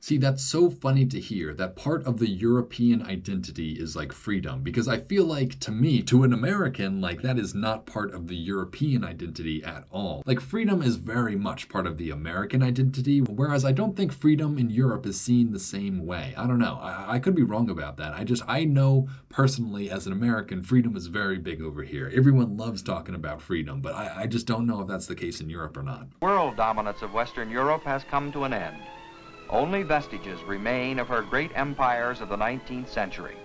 See, that's so funny to hear, that part of the European identity is like freedom, because I feel like, to me, to an American, like that is not part of the European identity at all. Like, freedom is very much part of the American identity, whereas I don't think freedom in Europe is seen the same way. I don't know. I could be wrong about that. I know personally as an American, freedom is very big over here. Everyone loves talking about freedom, but I just don't know if that's the case in Europe or not. World dominance of Western Europe has come to an end. Only vestiges remain of her great empires of the 19th century.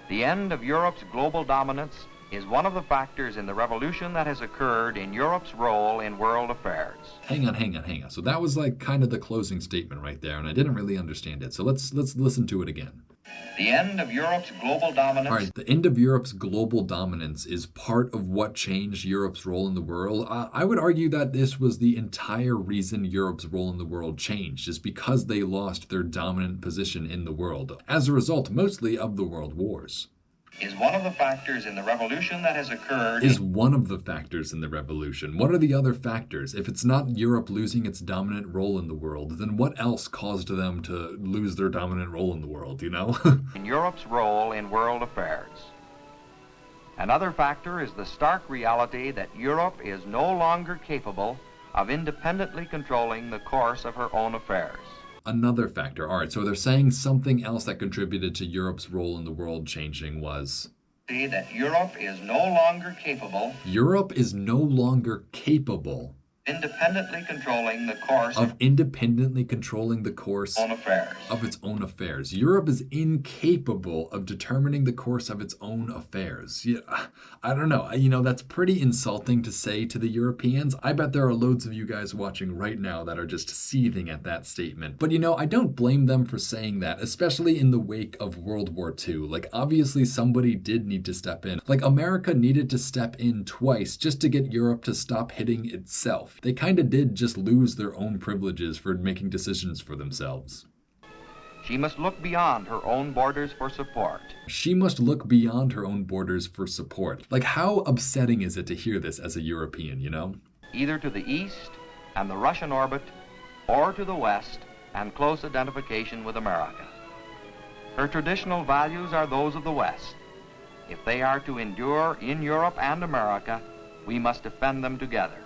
The end of Europe's global dominance is one of the factors in the revolution that has occurred in Europe's role in world affairs. Hang on. So that was like kind of the closing statement right there, and I didn't really understand it. So let's listen to it again. The end of Europe's global dominance. All right, the end of Europe's global dominance is part of what changed Europe's role in the world. I would argue that this was the entire reason Europe's role in the world changed, is because they lost their dominant position in the world, as a result mostly of the world wars. Is one of the factors in the revolution that has occurred. Is one of the factors in the revolution. What are the other factors? If it's not Europe losing its dominant role in the world, then what else caused them to lose their dominant role in the world, you know? In Europe's role in world affairs. Another factor is the stark reality that Europe is no longer capable of independently controlling the course of her own affairs. Another factor. All right, so they're saying something else that contributed to Europe's role in the world changing was that Europe is no longer capable. Europe is no longer capable Independently controlling the course of independently controlling the course own affairs. of its own affairs. Europe is incapable of determining the course of its own affairs. Yeah, I don't know. You know, that's pretty insulting to say to the Europeans. I bet there are loads of you guys watching right now that are just seething at that statement. But you know, I don't blame them for saying that, especially in the wake of World War II. Like, obviously somebody did need to step in. Like, America needed to step in twice just to get Europe to stop hitting itself. They kind of did just lose their own privileges for making decisions for themselves. She must look beyond her own borders for support. She must look beyond her own borders for support. Like, how upsetting is it to hear this as a European, you know? Either to the east and the Russian orbit, or to the west and close identification with America. Her traditional values are those of the West. If they are to endure in Europe and America, we must defend them together.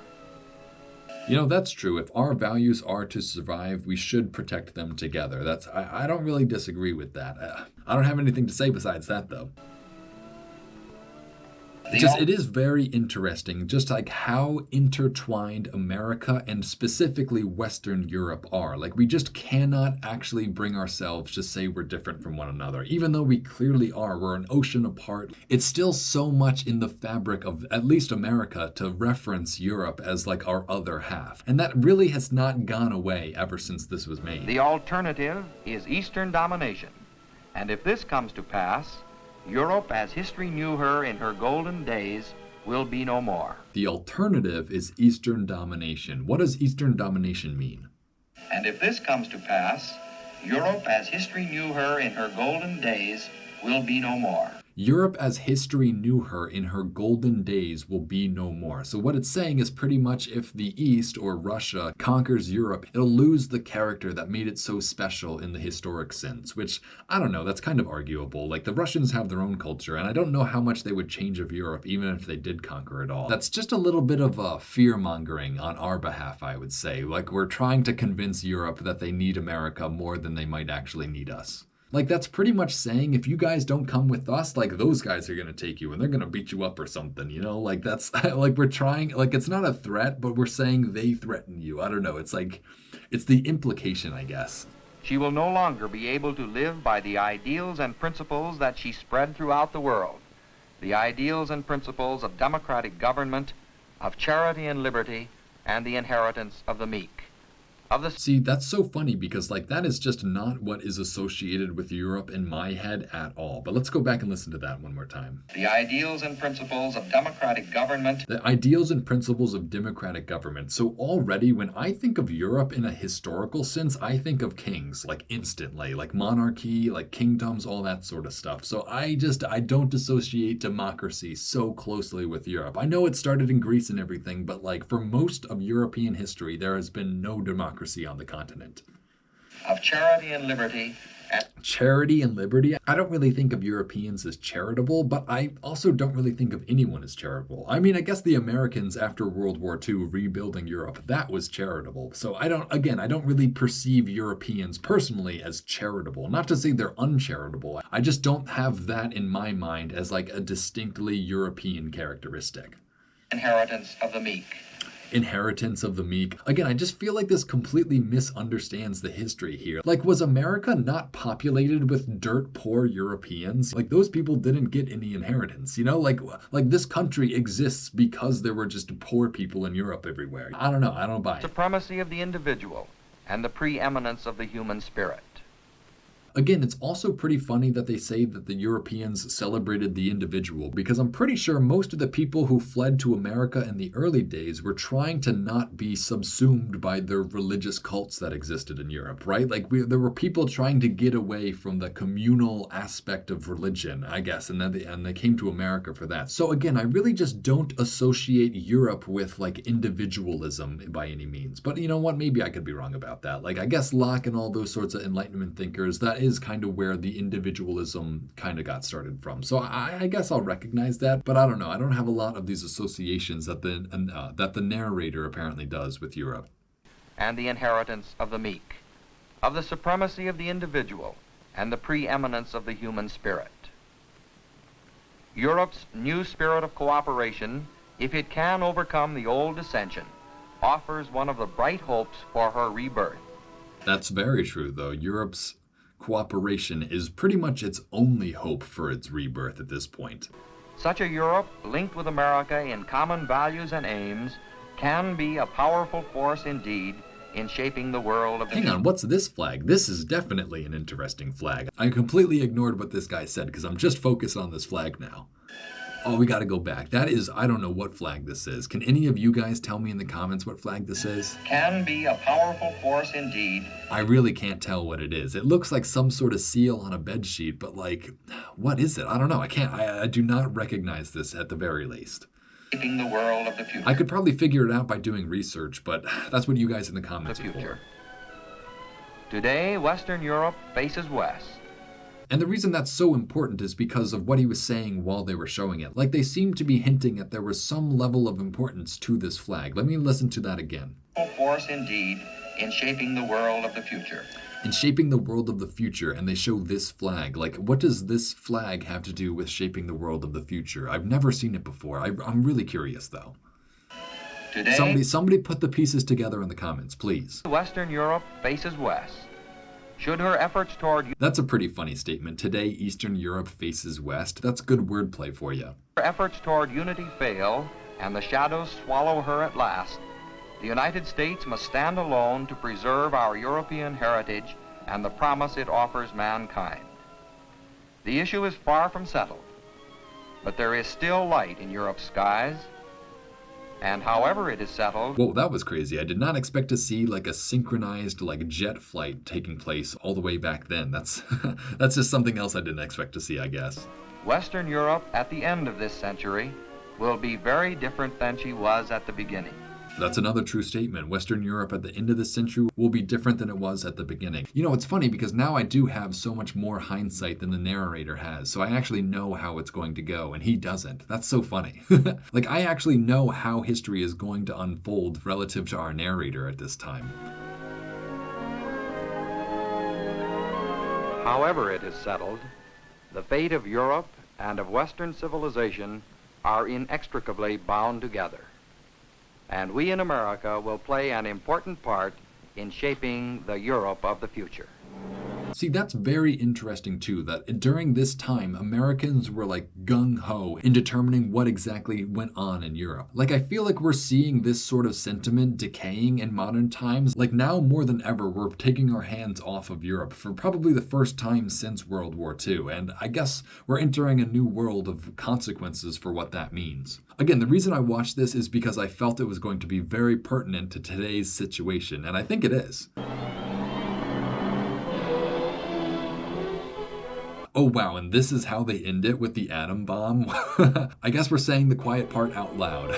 You know, that's true. If our values are to survive, we should protect them together. I don't really disagree with that. I don't have anything to say besides that, though. It is very interesting just like how intertwined America and specifically Western Europe are. Like, we just cannot actually bring ourselves to say we're different from one another. Even though we clearly are, we're an ocean apart. It's still so much in the fabric of at least America to reference Europe as like our other half. And that really has not gone away ever since this was made. The alternative is Eastern domination. And if this comes to pass, Europe, as history knew her in her golden days, will be no more. The alternative is Eastern domination. What does Eastern domination mean? And if this comes to pass, Europe, as history knew her in her golden days, will be no more. Europe, as history knew her in her golden days, will be no more. So what it's saying is pretty much if the East, or Russia, conquers Europe, it'll lose the character that made it so special in the historic sense, which, I don't know, that's kind of arguable. Like, the Russians have their own culture, and I don't know how much they would change of Europe, even if they did conquer it all. That's just a little bit of fear-mongering on our behalf, I would say. Like, we're trying to convince Europe that they need America more than they might actually need us. Like, that's pretty much saying, if you guys don't come with us, like, those guys are going to take you and they're going to beat you up or something, you know? Like, that's, like, we're trying, like, it's not a threat, but we're saying they threaten you. I don't know. It's like, it's the implication, I guess. She will no longer be able to live by the ideals and principles that she spread throughout the world. The ideals and principles of democratic government, of charity and liberty, and the inheritance of the meek. See, that's so funny because, like, that is just not what is associated with Europe in my head at all. But let's go back and listen to that one more time. The ideals and principles of democratic government. The ideals and principles of democratic government. So already, when I think of Europe in a historical sense, I think of kings, like, instantly. Like monarchy, like kingdoms, all that sort of stuff. So I don't associate democracy so closely with Europe. I know it started in Greece and everything, but, like, for most of European history, there has been no democracy on the continent. Of charity and liberty. Charity and liberty? I don't really think of Europeans as charitable, but I also don't really think of anyone as charitable. I mean, I guess the Americans after World War II rebuilding Europe, that was charitable. So I don't really perceive Europeans personally as charitable. Not to say they're uncharitable. I just don't have that in my mind as like a distinctly European characteristic. Inheritance of the meek. inheritance of the meek. Again, I just feel like this completely misunderstands the history here. Like, was America not populated with dirt poor Europeans? Like, those people didn't get any inheritance, you know? Like this country exists because there were just poor people in Europe everywhere. I don't know. I don't buy it. Supremacy of the individual and the preeminence of the human spirit. Again, it's also pretty funny that they say that the Europeans celebrated the individual, because I'm pretty sure most of the people who fled to America in the early days were trying to not be subsumed by the religious cults that existed in Europe, right? Like, there were people trying to get away from the communal aspect of religion, I guess, and they came to America for that. So again, I really just don't associate Europe with like individualism by any means. But you know what? Maybe I could be wrong about that. Like, I guess Locke and all those sorts of Enlightenment thinkers, that is kind of where the individualism kind of got started from. So I guess I'll recognize that, but I don't know. I don't have a lot of these associations that the narrator apparently does with Europe. And the inheritance of the meek, of the supremacy of the individual and the preeminence of the human spirit. Europe's new spirit of cooperation, if it can overcome the old dissension, offers one of the bright hopes for her rebirth. That's very true, though. Europe's cooperation is pretty much its only hope for its rebirth at this point. Such a Europe, linked with America in common values and aims, can be a powerful force indeed in shaping the world of the Hang on, what's this flag? This is definitely an interesting flag. I completely ignored what this guy said because I'm just focused on this flag now. Oh, we gotta go back. That is, I don't know what flag this is. Can any of you guys tell me in the comments what flag this is? Can be a powerful force indeed. I really can't tell what it is. It looks like some sort of seal on a bed sheet, but like, what is it? I don't know. I do not recognize this at the very least. Shaping the world of the future. I could probably figure it out by doing research, but that's what you guys in the comments are for. Today, Western Europe faces west. And the reason that's so important is because of what he was saying while they were showing it. Like, they seemed to be hinting that there was some level of importance to this flag. Let me listen to that again. Force indeed in shaping the world of the future. In shaping the world of the future, and they show this flag. Like, what does this flag have to do with shaping the world of the future? I've never seen it before. I'm really curious, though. Today, somebody put the pieces together in the comments, please. Western Europe faces west. Should her efforts toward... That's a pretty funny statement. Today, Eastern Europe faces west. That's good wordplay for you. Her efforts toward unity fail, and the shadows swallow her at last. The United States must stand alone to preserve our European heritage and the promise it offers mankind. The issue is far from settled, but there is still light in Europe's skies. And however it is settled... Whoa, that was crazy. I did not expect to see like a synchronized like jet flight taking place all the way back then. That's just something else I didn't expect to see, I guess. Western Europe at the end of this century will be very different than she was at the beginning. That's another true statement. Western Europe at the end of this century will be different than it was at the beginning. You know, it's funny because now I do have so much more hindsight than the narrator has, so I actually know how it's going to go, and he doesn't. That's so funny. Like, I actually know how history is going to unfold relative to our narrator at this time. However it is settled, the fate of Europe and of Western civilization are inextricably bound together. And we in America will play an important part in shaping the Europe of the future. See, that's very interesting too, that during this time, Americans were like gung-ho in determining what exactly went on in Europe. Like, I feel like we're seeing this sort of sentiment decaying in modern times. Like, now more than ever, we're taking our hands off of Europe for probably the first time since World War II. And I guess we're entering a new world of consequences for what that means. Again, the reason I watched this is because I felt it was going to be very pertinent to today's situation, and I think it is. Oh wow, and this is how they end it with the atom bomb? I guess we're saying the quiet part out loud.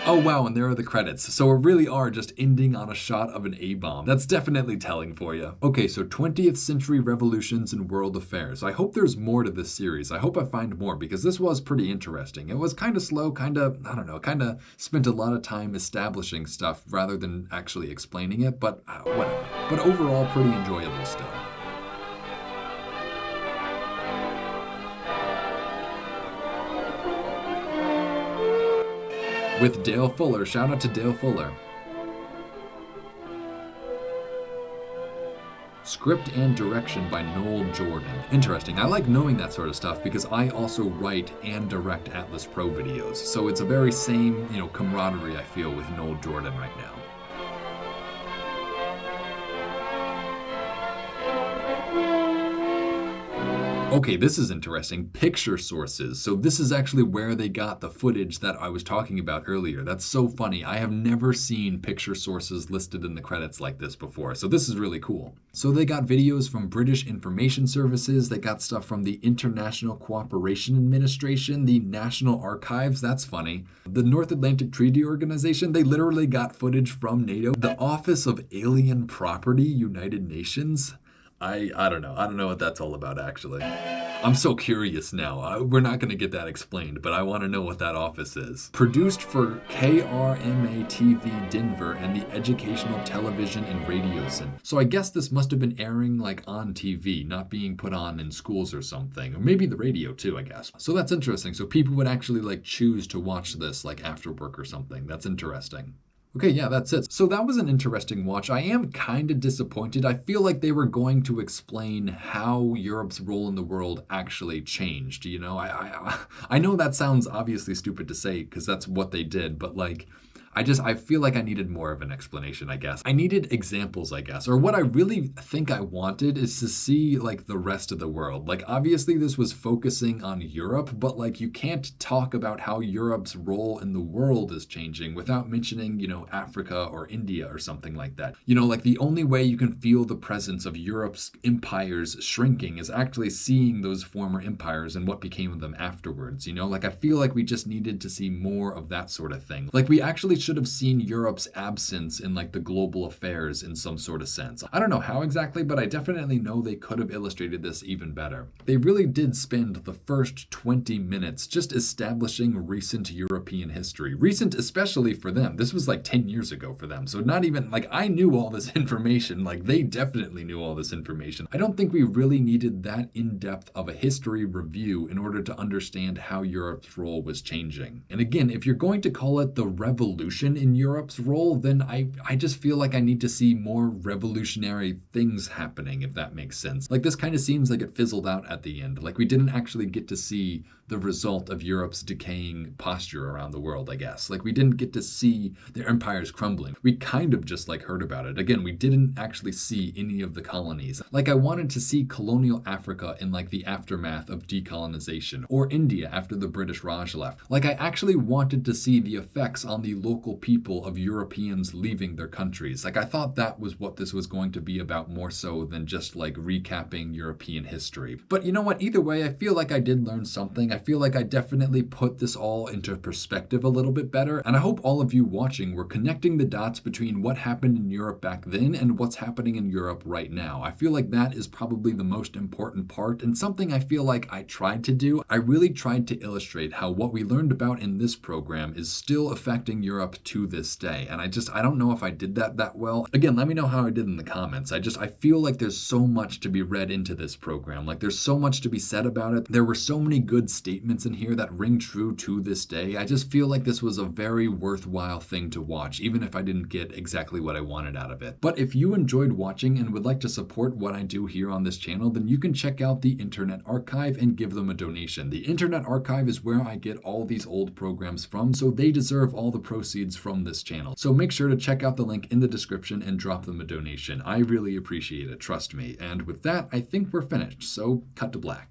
Oh wow, and there are the credits. So we really are just ending on a shot of an A-bomb. That's definitely telling for you. Okay, so 20th century revolutions and world affairs. I hope there's more to this series. I hope I find more because this was pretty interesting. It was kind of slow, kind of spent a lot of time establishing stuff rather than actually explaining it, but whatever. But overall, pretty enjoyable still. with Dale Fuller. Shout out to Dale Fuller. Script and direction by Noel Jordan. Interesting. I like knowing that sort of stuff because I also write and direct Atlas Pro videos. So it's a very same, camaraderie I feel with Noel Jordan right now. Okay, this is interesting. Picture sources. So this is actually where they got the footage that I was talking about earlier. That's so funny. I have never seen picture sources listed in the credits like this before. So this is really cool. So they got videos from British Information Services. They got stuff from the International Cooperation Administration, the National Archives. That's funny. The North Atlantic Treaty Organization. They literally got footage from NATO. The Office of Alien Property, United Nations. I don't know. I don't know what that's all about, actually. I'm so curious now. We're not going to get that explained, but I want to know what that office is. Produced for KRMA-TV Denver and the Educational Television and Radio Center. So I guess this must have been airing like on TV, not being put on in schools or something. Or maybe the radio too, I guess. So that's interesting. So people would actually like choose to watch this like after work or something. That's interesting. Okay, yeah, that's it. So that was an interesting watch. I am kind of disappointed. I feel like they were going to explain how Europe's role in the world actually changed. I know that sounds obviously stupid to say because that's what they did, but like, I feel like I needed more of an explanation, I guess. I needed examples, I guess. Or what I really think I wanted is to see like the rest of the world. Like obviously this was focusing on Europe, but like you can't talk about how Europe's role in the world is changing without mentioning, Africa or India or something like that. Like the only way you can feel the presence of Europe's empires shrinking is actually seeing those former empires and what became of them afterwards, Like I feel like we just needed to see more of that sort of thing. Like we actually should have seen Europe's absence in like the global affairs in some sort of sense. I don't know how exactly, but I definitely know they could have illustrated this even better. They really did spend the first 20 minutes just establishing recent European history. Recent especially for them. This was like 10 years ago for them. So not even like I knew all this information. Like they definitely knew all this information. I don't think we really needed that in-depth of a history review in order to understand how Europe's role was changing. And again, if you're going to call it the revolution in Europe's role, then I just feel like I need to see more revolutionary things happening, if that makes sense. Like this kind of seems like it fizzled out at the end. Like we didn't actually get to see the result of Europe's decaying posture around the world, I guess. Like we didn't get to see their empires crumbling. We kind of just like heard about it. Again, we didn't actually see any of the colonies. Like I wanted to see colonial Africa in like the aftermath of decolonization, or India after the British Raj left. Like I actually wanted to see the effects on the local people of Europeans leaving their countries. Like I thought that was what this was going to be about more so than just like recapping European history. But you know what? Either way, I feel like I did learn something. I feel like I definitely put this all into perspective a little bit better. And I hope all of you watching were connecting the dots between what happened in Europe back then and what's happening in Europe right now. I feel like that is probably the most important part and something I feel like I tried to do. I really tried to illustrate how what we learned about in this program is still affecting Europe to this day. And I don't know if I did that well. Again, let me know how I did in the comments. I feel like there's so much to be read into this program. Like there's so much to be said about it. There were so many good statements in here that ring true to this day. I just feel like this was a very worthwhile thing to watch, even if I didn't get exactly what I wanted out of it. But if you enjoyed watching and would like to support what I do here on this channel, then you can check out the Internet Archive and give them a donation. The Internet Archive is where I get all these old programs from, so they deserve all the proceeds from this channel. So make sure to check out the link in the description and drop them a donation. I really appreciate it, trust me. And with that, I think we're finished, so cut to black.